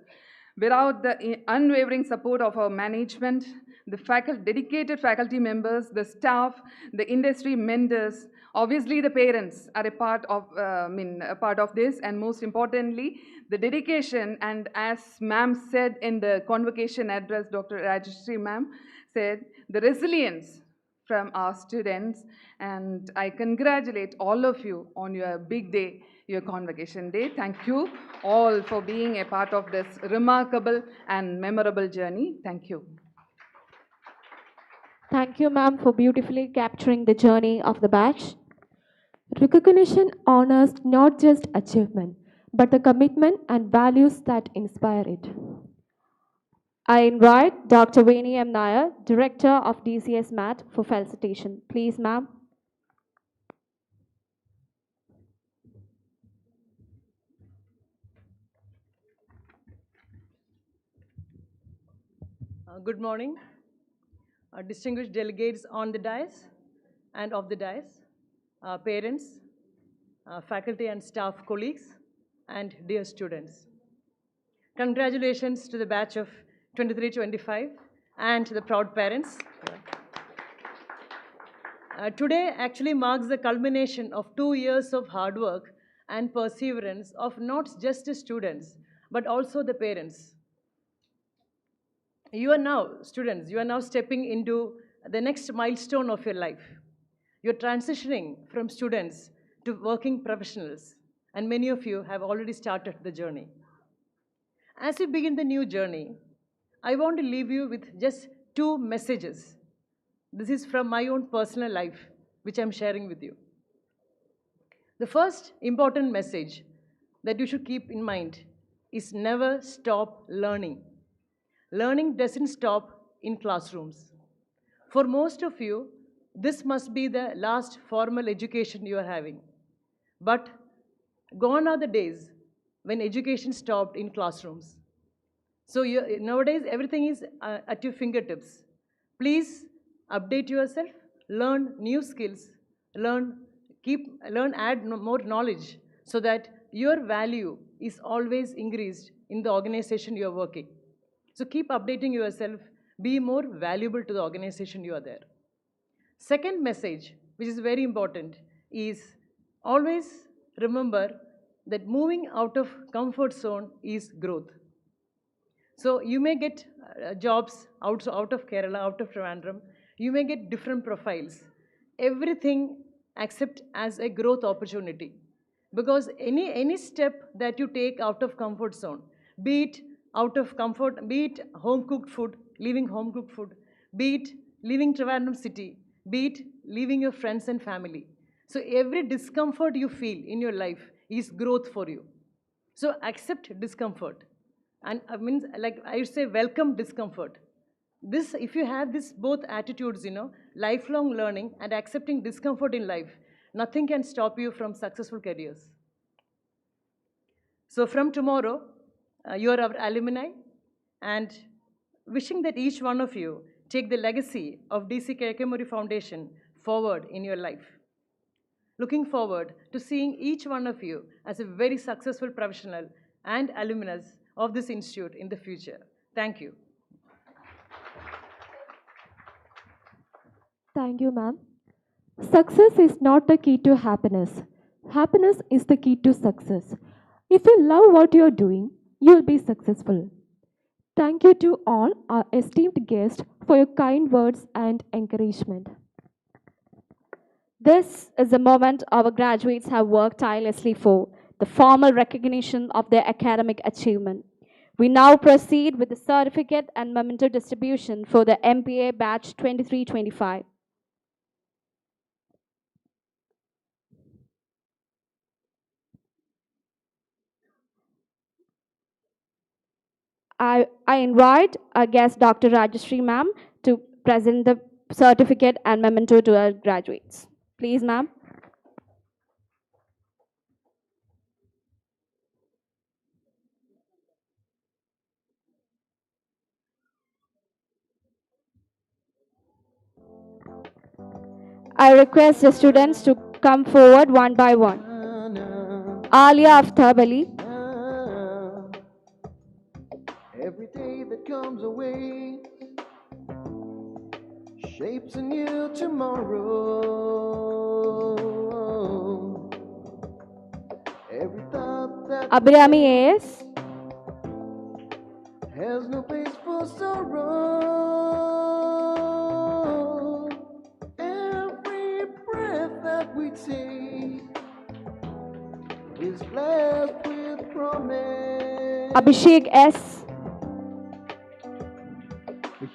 without the unwavering support of our management, the dedicated faculty members, the staff, the industry mentors. Obviously, the parents are a part of this, and most importantly, the dedication. And as ma'am said in the convocation address, Dr. Rajasree ma'am said, the resilience from our students, and I congratulate all of you on your big day, your convocation day. Thank you all for being a part of this remarkable and memorable journey. Thank you. Thank you, ma'am, for beautifully capturing the journey of the batch. Recognition honors not just achievement, but the commitment and values that inspire it. I invite Dr. Veni M. Nair, Director of DCSMAT, for felicitation. Please, ma'am. Good morning, distinguished delegates on the dais and off the dais, parents, faculty and staff colleagues, and dear students. Congratulations to the batch of 23-25 and to the proud parents. Today actually marks the culmination of 2 years of hard work and perseverance of not just the students, but also the parents. You are now, students, you are now stepping into the next milestone of your life. You're transitioning from students to working professionals, and many of you have already started the journey. As you begin the new journey, I want to leave you with just 2 messages. This is from my own personal life, which I'm sharing with you. The first important message that you should keep in mind is never stop learning. Learning doesn't stop in classrooms. For most of you, this must be the last formal education you are having. But gone are the days when education stopped in classrooms. So nowadays, everything is at your fingertips. Please update yourself, learn new skills, add more knowledge so that your value is always increased in the organization you are working. So keep updating yourself, be more valuable to the organization you are there. Second message, which is very important, is always remember that moving out of comfort zone is growth. So you may get jobs out of Kerala, out of Trivandrum. You may get different profiles. Everything accept as a growth opportunity. Because any step that you take out of comfort zone, be it out of comfort, be it home-cooked food, leaving home-cooked food, be it leaving Trivandrum city, be it leaving your friends and family. So every discomfort you feel in your life is growth for you. So accept discomfort. And I would say welcome discomfort. This, if you have this both attitudes, lifelong learning and accepting discomfort in life, nothing can stop you from successful careers. So from tomorrow, You are our alumni, and wishing that each one of you take the legacy of DC Kekemuri Foundation forward in your life. Looking forward to seeing each one of you as a very successful professional and alumnus of this institute in the future. Thank you. Thank you, ma'am. Success is not the key to happiness. Happiness is the key to success. If you love what you're doing, you'll be successful. Thank you to all our esteemed guests for your kind words and encouragement. This is the moment our graduates have worked tirelessly for, the formal recognition of their academic achievement. We now proceed with the certificate and memento distribution for the MBA batch 23-25. I invite our guest, Dr. Rajasree ma'am, to present the certificate and memento to our graduates. Please, ma'am. I request the students to come forward one by one. Alia Aftab Ali. Every day that comes away shapes a new tomorrow. Every thought that Abirami AS. has no place for sorrow. Every breath that we take is blessed with promise. Abhishek S.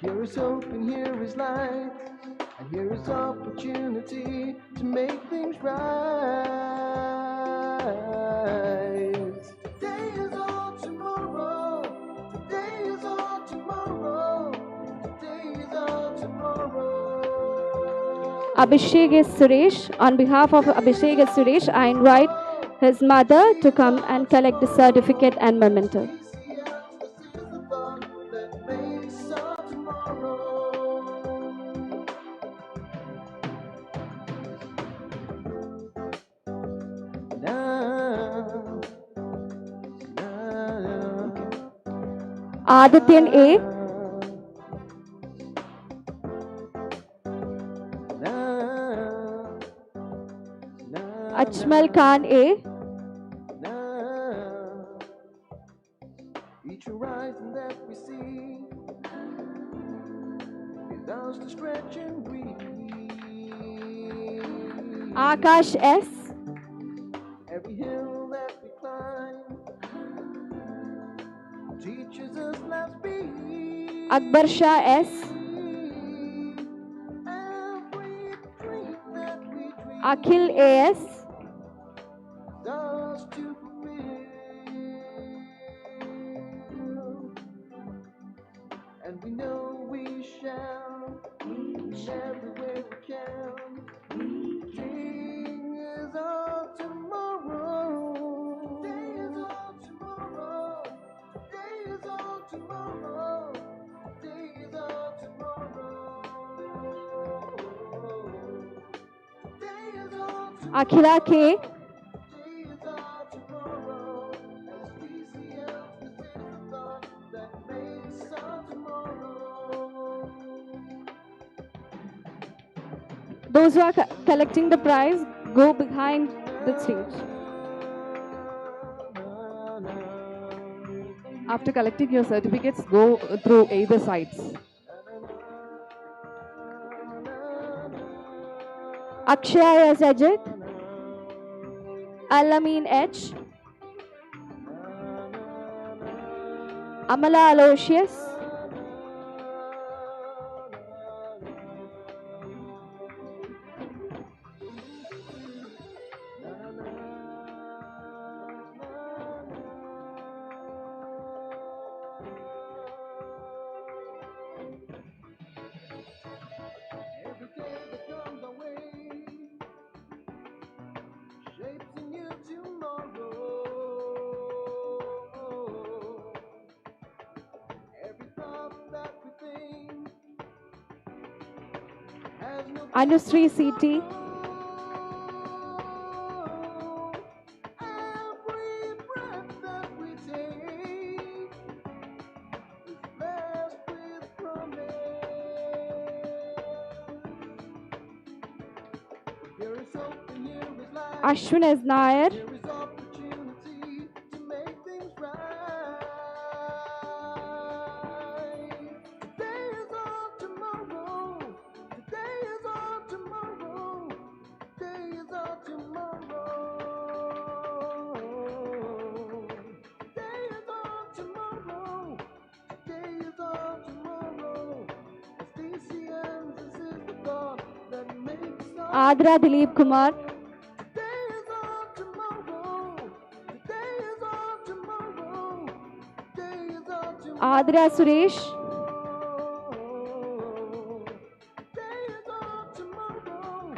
Here is hope and here is light, and here is opportunity to make things right. Today is all tomorrow. Today is all tomorrow. Today is all tomorrow. Abhishek S. Suresh. On behalf of Abhishek S. Suresh, I invite his mother to come and collect the certificate and memento. Adityan A. Ajmal Khan A. Each horizon that we see is ours to stretch and breathe. Akash S. Every hill that we climb teaches us life's speed. Akbar Shah S. Every dream that we dream Akhil A.S. is ours to fulfill. And we know we shall every way we can. Today is all tomorrow. Today is all tomorrow. Today is all tomorrow. Today is all tomorrow. Today is all tomorrow. Akhila K. Today is all tomorrow. As DCL is the thought that makes all tomorrow. Those who are collecting the prize, go behind the stage. After collecting your certificates, go through either sides. Akshay S. Ajit. Alamin H. Amala Aloysius. Every day that comes our way shapes a new tomorrow. Anushree CT, Every breath that we take is blessed with promise. Here is hope and here is life. Ashwin S. Nair, Here is opportunity to make things right. Today is all tomorrow. Today is all tomorrow. Today is all tomorrow. Today is all tomorrow. Today is all tomorrow. As DCM, this is the thought that makes us. Adra Dilip Kumar, Today is all tomorrow. Today is all tomorrow. Today is all tomorrow. Adra Suresh, Today is all tomorrow.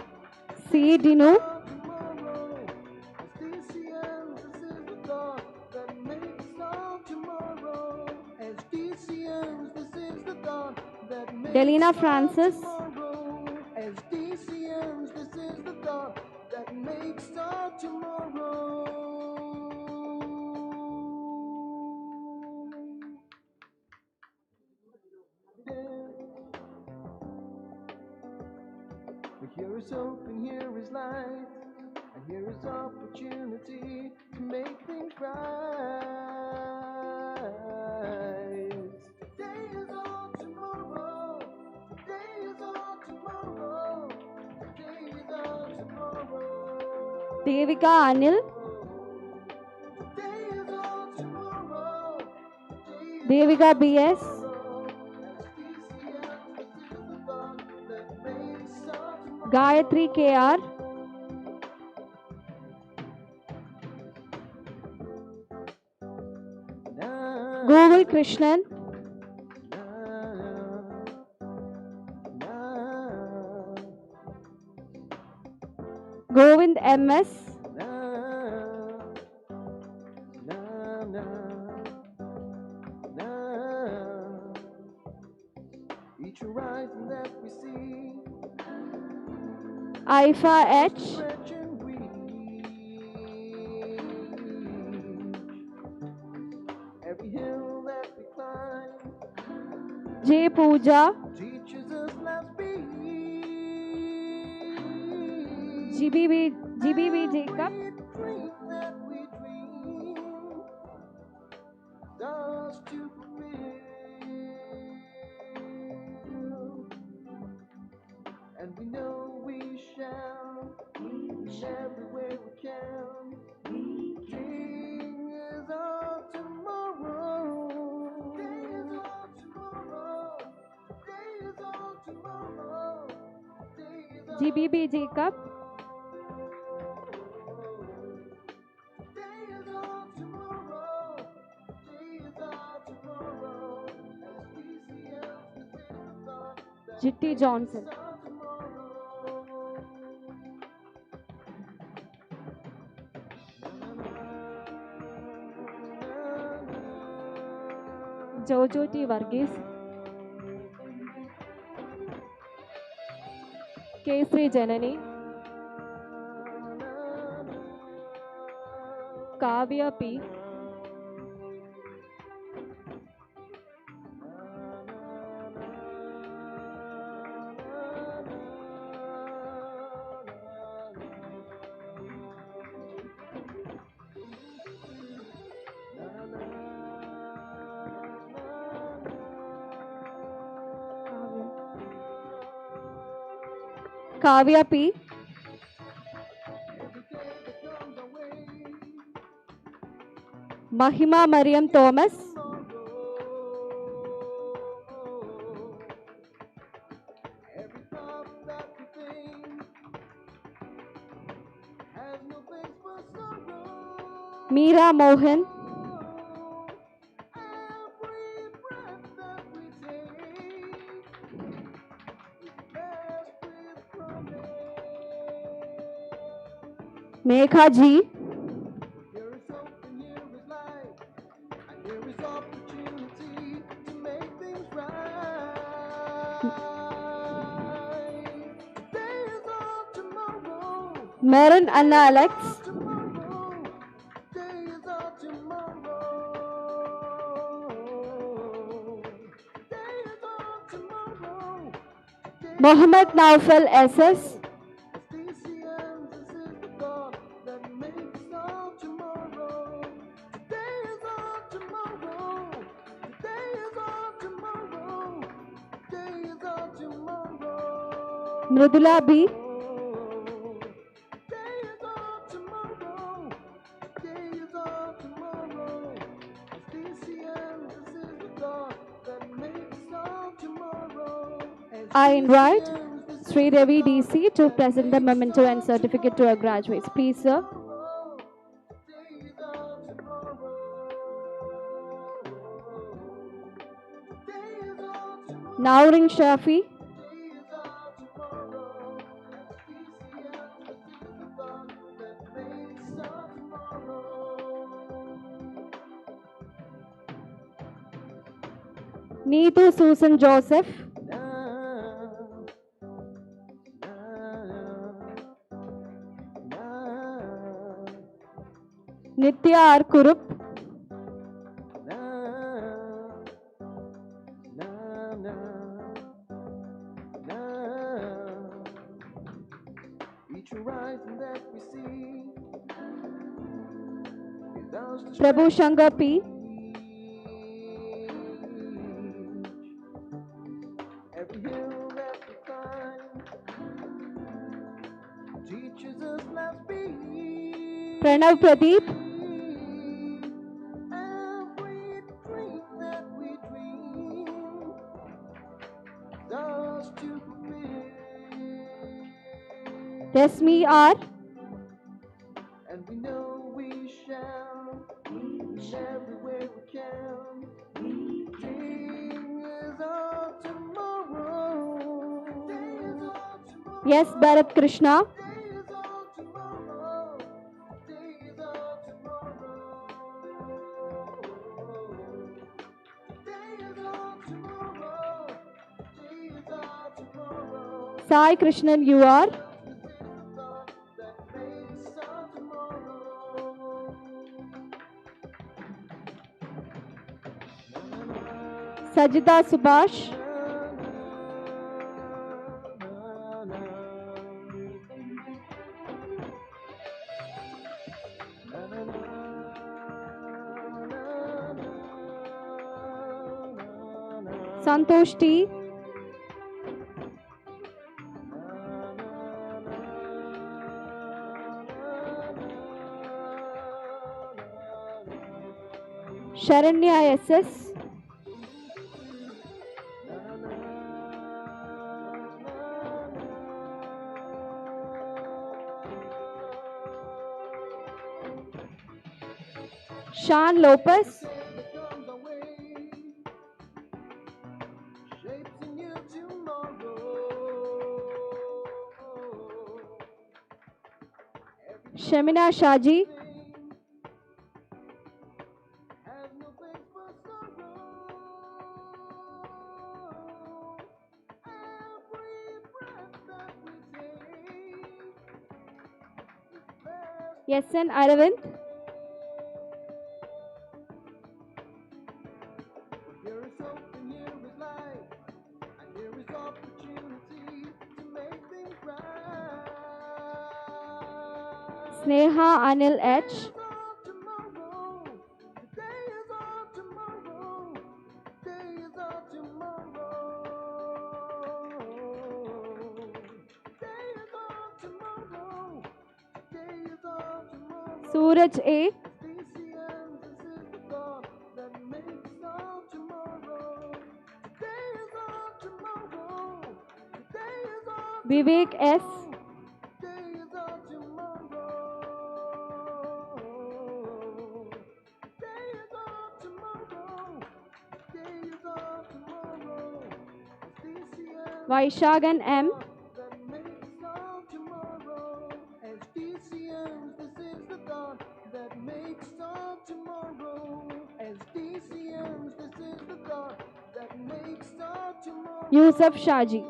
C. Dinu, All tomorrow. As DCM, this is the thought that makes all tomorrow. As DCM, this is the thought that makes Delina all Francis, tomorrow. As DCM, this is the thought that makes all tomorrow. Here is hope and here is light, and here is opportunity to make things right. Today is all tomorrow. Today is all tomorrow. Today is all tomorrow. Devika Anil, Today is all tomorrow. Devika BS, Gayatri KR, Google Krishnan, Govind MS, Each horizon that we see, Aifa H, stretch and reach. Every hill that we climb J. Pooja, teaches us life's beat. GBB Jacob, Every dream that we dream does to fulfill, and we know we shall everywhere we can. King is all tomorrow. Day is all tomorrow. Day is all tomorrow. Day is all GBB Jacob, Day is all tomorrow. Day is all tomorrow. As DCM, this is the thought that Jitty Johnson, all tomorrow. Jojo T. Varghese, Kesri Janani, Kavya P, Kavya P, Mahima Mariam Thomas, Every thought that we think has no place for sorrow. Meera Mohan, Every breath that we take is blessed with promise. Megha G, Here is hope and here is life, and here is opportunity to make things right. Marin Anna Alex, Mohammed Naufal SS, Mridula B, I invite Shri Ravi Deecee to present the memento and certificate to our graduates. Please, sir. Naurin Shafi, Neetu Susan Joseph, Nitya R. Kurup, Prabhu Shankar P, Pranav Pradeep, Desmi R, And we know we shall reach everywhere we can. Day is our tomorrow. Day is our tomorrow. yes, Bharat Krishna, Day is our tomorrow. Day is our tomorrow. Day is our tomorrow. Day is our tomorrow. Sai Krishnan UR, Sajida Subhash, Santosh T, Sharanya SS, Sean Lopez, Shamina Shaji, Yesan Aravind, Here is hope and here is life, and here is opportunity to make things right. Sneha Anil H, Tomorrow, today is our tomorrow, today is our tomorrow. Today is our tomorrow, today is our tomorrow. Suraj A, DCM, this is the thought that makes our tomorrow. Today is our tomorrow, today is our Vivek S, today is our tomorrow. Today is our tomorrow, today is our tomorrow. DCM Vaishagan M, that makes our tomorrow. As DCMs, this is the thought that makes our tomorrow. As DCMs, this is the thought that makes our tomorrow. Yusuf Shaji.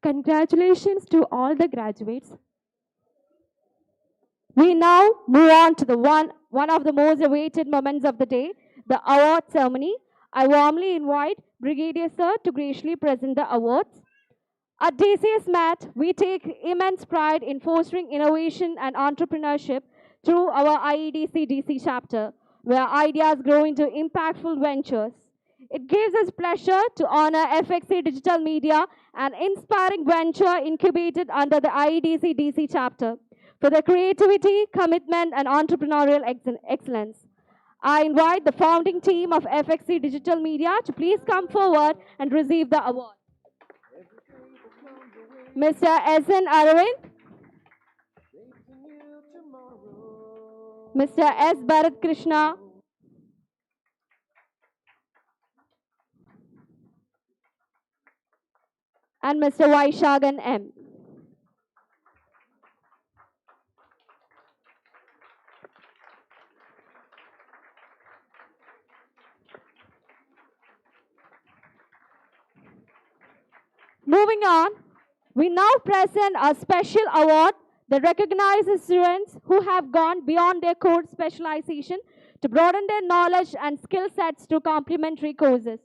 Congratulations to all the graduates. We now move on to the one of the most awaited moments of the day, the award ceremony. I warmly invite Brigadier Sir to graciously present the awards. At DCSMAT, we take immense pride in fostering innovation and entrepreneurship through our IEDC DC chapter, where ideas grow into impactful ventures. It gives us pleasure to honor FXC Digital Media, an inspiring venture incubated under the IEDC DC chapter, for their creativity, commitment, and entrepreneurial excellence. I invite the founding team of FXC Digital Media to please come forward and receive the award. Mr. S.N. Aravind, Mr. S. Bharat Krishna, and Mr. Vaishagan M. Moving on, we now present a special award that recognizes students who have gone beyond their core specialization to broaden their knowledge and skill sets through complementary courses.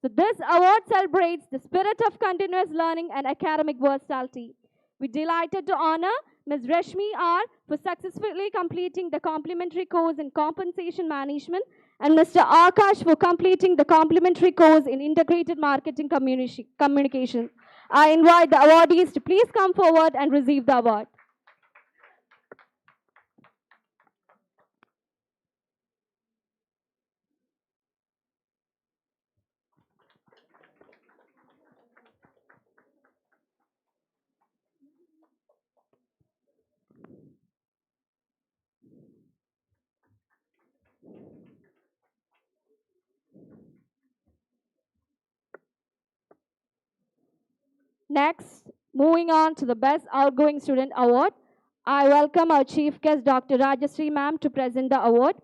So this award celebrates the spirit of continuous learning and academic versatility. We're delighted to honor Ms. Rashmi R. for successfully completing the complementary course in compensation management and Mr. Akash for completing the complementary course in integrated marketing communication. I invite the awardees to please come forward and receive the award. Next, moving on to the Best Outgoing Student Award, I welcome our Chief Guest, Dr. Rajasree Ma'am, to present the award,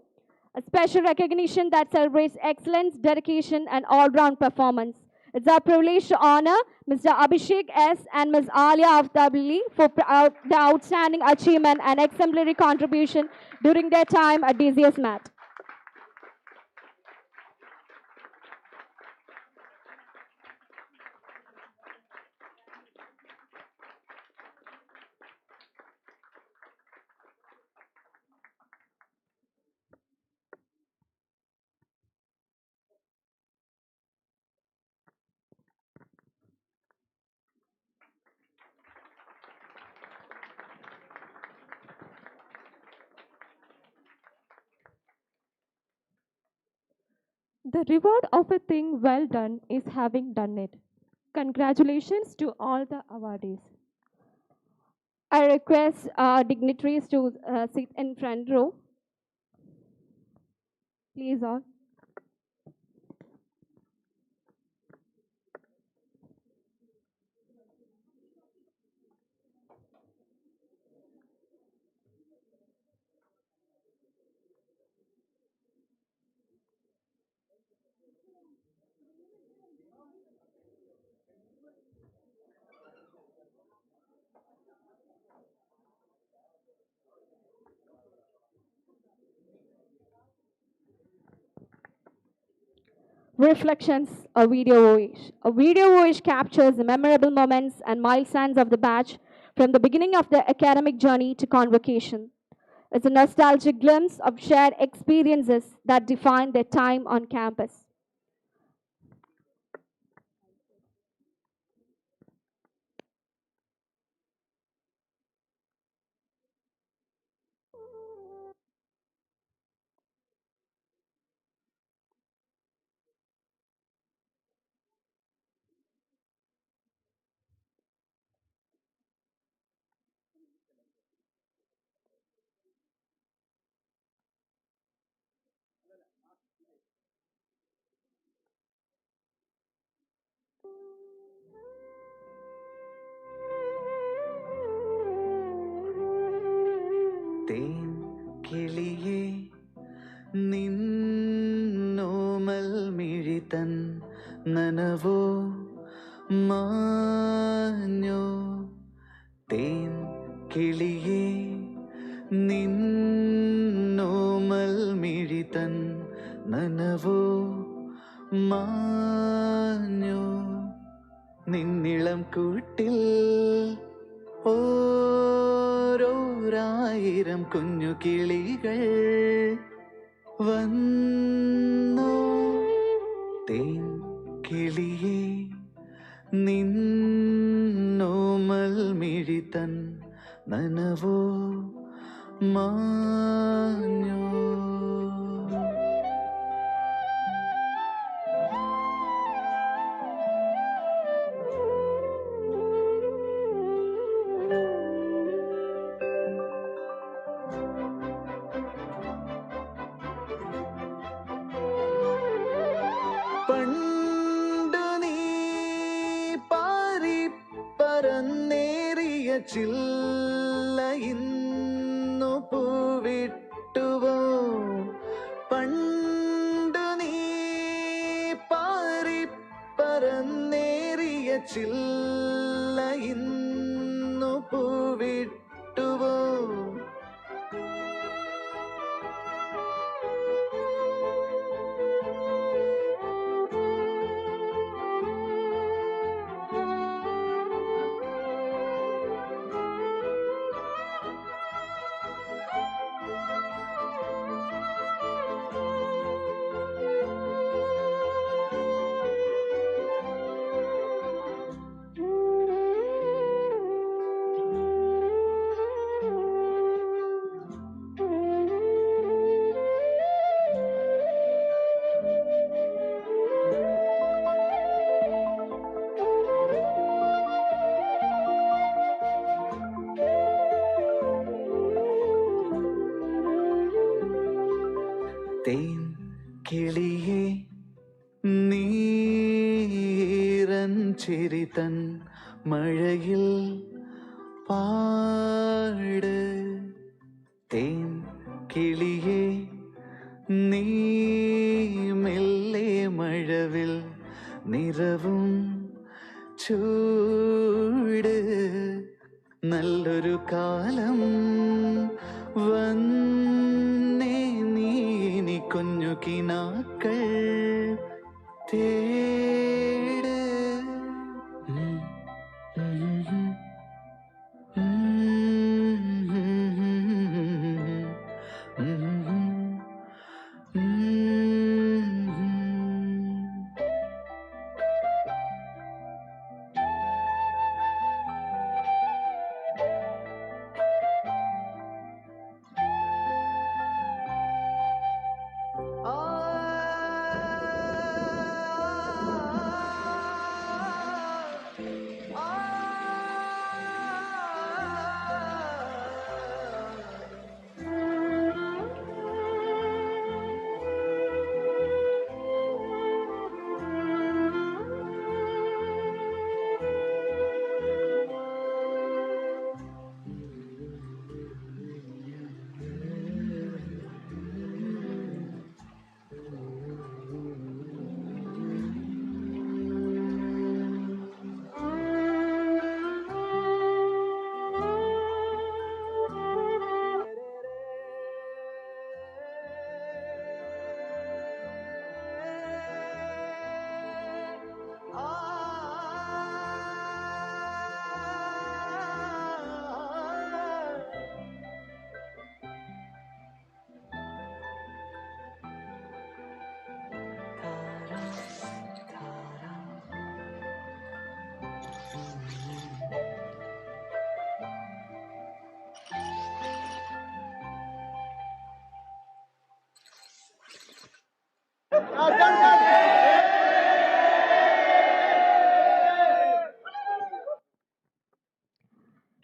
a special recognition that celebrates excellence, dedication, and all-round performance. It's our privilege to honor Mr. Abhishek S. and Ms. Alia Aftabli for the outstanding achievement and exemplary contribution during their time at DCSMAT. The reward of a thing well done is having done it. Congratulations to all the awardees. I request dignitaries to sit in front row. Please all. Reflections, a video voice. A video voice captures the memorable moments and milestones of the batch from the beginning of their academic journey to convocation. It's a nostalgic glimpse of shared experiences that define their time on campus. தேன் கிளியே നിന്നോമൽ മിഴിതൻ നനവോ മാഞ്ഞോ തേൻ കിളിയേ നിന്നോമൽ മിഴിതൻ നനവോ മാഞ്ഞോ നിന്നിളം കൂട്ടിൽ ഓരോരായിരം കുഞ്ഞു കിളികൾ വന്നോ തേൻ കിളിയേ നിന്നോമൽ മിഴിതൻ നനവോ മാഞ്ഞോ പണ്ടു നീ പാറി പറന്നേറിയ ചില്ല ഇന്നു പൂവിട്ടുവോ പണ്ടു നീ പാറി പറന്നേറിയ ചില്ല ഇന്നു പൂവിട്ടുവോ തേൻ കിളിയേ നീരൻ ചിരിതൻ മഴയിൽ പാട് തേൻ കിളിയേ നീ മെല്ലെ മഴവിൽ നിറവും ചൂട് നല്ലൊരു കാലം വന്നേ നീ കുഞ്ഞു കിനാക്കൾ തേട്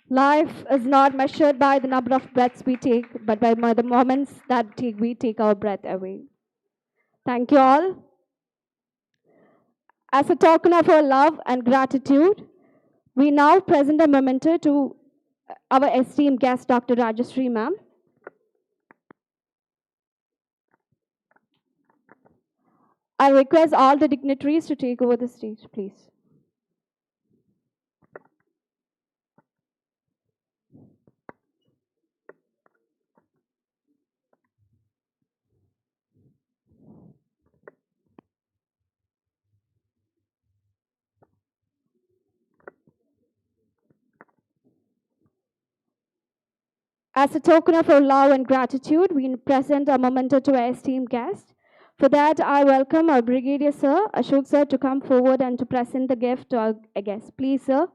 Life is not measured by the number of breaths we take, but by the moments that we take our breath away. Thank you all. As a token of our love and gratitude, we now present a memento to our esteemed guest, Dr. Rajasree ma'am. I request all the dignitaries to take over the stage, please. As a token of our love and gratitude, we present a memento to our esteemed guest. For that, I welcome our Brigadier Sir, Ashok Sir, to come forward and to present the gift to our guest. Please, sir.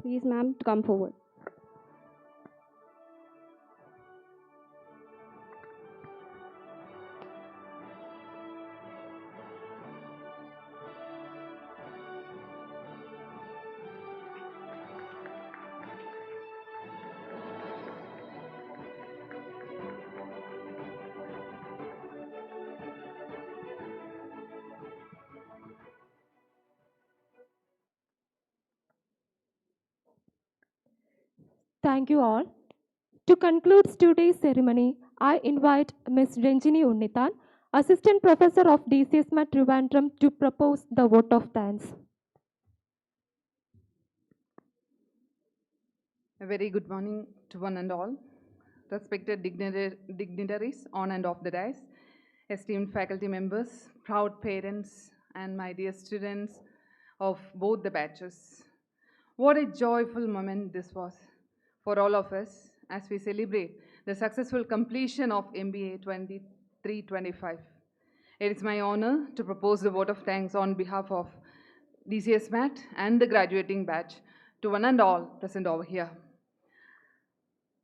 Please, ma'am, to come forward. Thank you all. To conclude today's ceremony, I invite Ms. Ranjini Unnithan, Assistant Professor of DCSMAT Trivandrum, to propose the vote of thanks. A very good morning to one and all. Respected dignitaries on and off the dais, esteemed faculty members, proud parents, and my dear students of both the batches. What a joyful moment this was for all of us as we celebrate the successful completion of MBA 23-25. It is my honor to propose the vote of thanks on behalf of DCSMAT and the graduating batch to one and all present over here.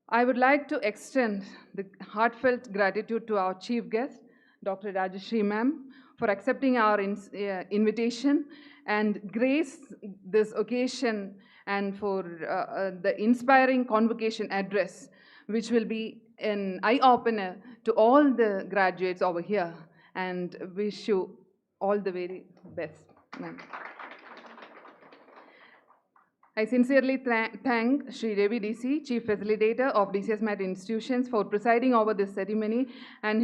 I would like to extend the heartfelt gratitude to our chief guest, Dr. Rajasree ma'am, for accepting our invitation and grace this occasion and for the inspiring convocation address, which will be an eye-opener to all the graduates over here, and wish you all the very best, ma'am. I sincerely thank Shri Ravi Deecee, Chief Facilitator of DCSMAT Institutions, for presiding over this ceremony and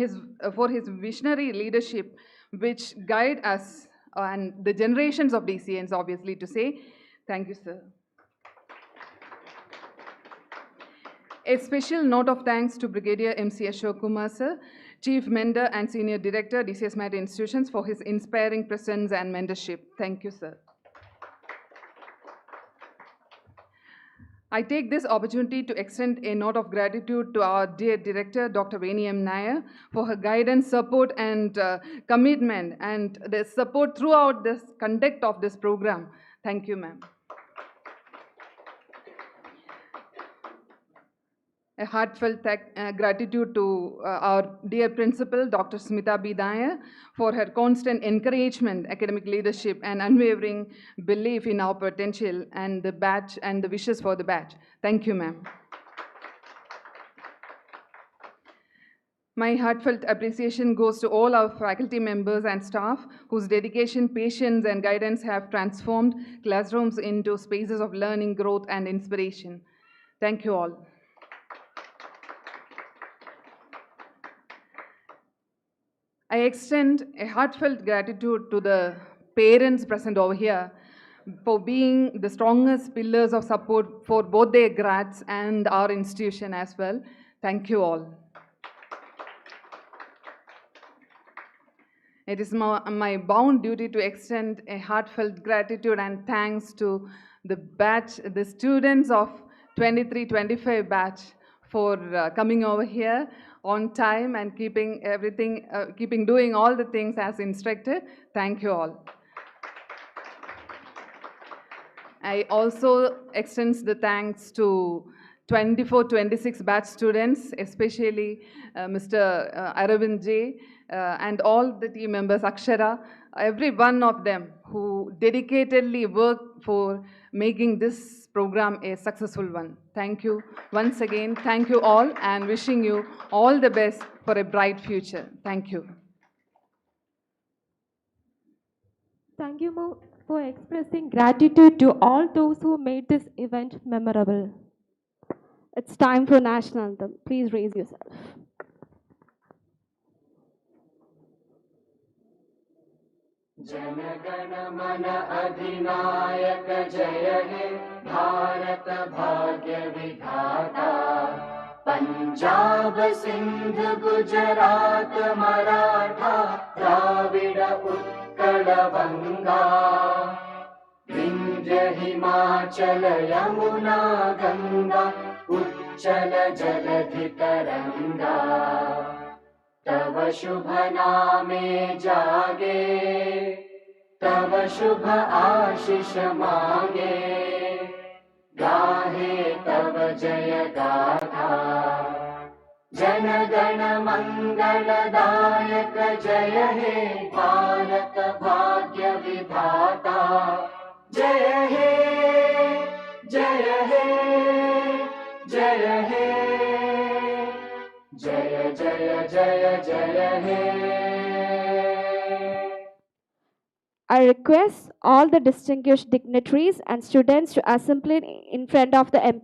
for his visionary leadership, which guide us and the generations of DCNs, obviously, to say, thank you, sir. A special note of thanks to Brigadier MC Ashok Kumar, sir, Chief Mentor and Senior Director, DCSMAT Institutions, for his inspiring presence and mentorship. Thank you, sir. I take this opportunity to extend a note of gratitude to our dear director, Dr. Veni M. Nair, for her guidance, support, and commitment, and the support throughout this conduct of this program. Thank you, ma'am. A heartfelt gratitude to our dear principal, Dr. Smita B. Nair, for her constant encouragement, academic leadership, and unwavering belief in our potential and the batch and the wishes for the batch. Thank you, ma'am. My heartfelt appreciation goes to all our faculty members and staff whose dedication, patience, and guidance have transformed classrooms into spaces of learning, growth, and inspiration. Thank you all. I extend a heartfelt gratitude to the parents present over here for being the strongest pillars of support for both their grads and our institution as well. Thank you all. It is my bound duty to extend a heartfelt gratitude and thanks to the batch, the students of 23-25 batch for coming over here on time and keeping everything, doing all the things as instructed. Thank you all. I also extend the thanks to 24-26 batch students, especially Mr. Aravind J. And all the team members, Akshara, every one of them who dedicatedly worked for making this program a successful one. Thank you once again. Thank you all, and wishing you all the best for a bright future. Thank you. Thank you, Mo, for expressing gratitude to all those who made this event memorable. It's time for national anthem. Please raise yourself. जनगण मन अधिनायक जय हे भारत भाग्य विधाता पंजाब सिंध गुजरात मराठा द्राविड उत्कल बंगा विंध्य हिमाचल यमुना गंगा उच्चल जलधि तरंगा तव शुभ नामे जागे तव शुभ आशीष मांगे गाहे तव जय गाथा जन गण मंगलदायक जय हे भारत भाग्य विधाता जय हे जय हे जय हे जय जय जय जय हे I request all the distinguished dignitaries and students to assemble in front of the MP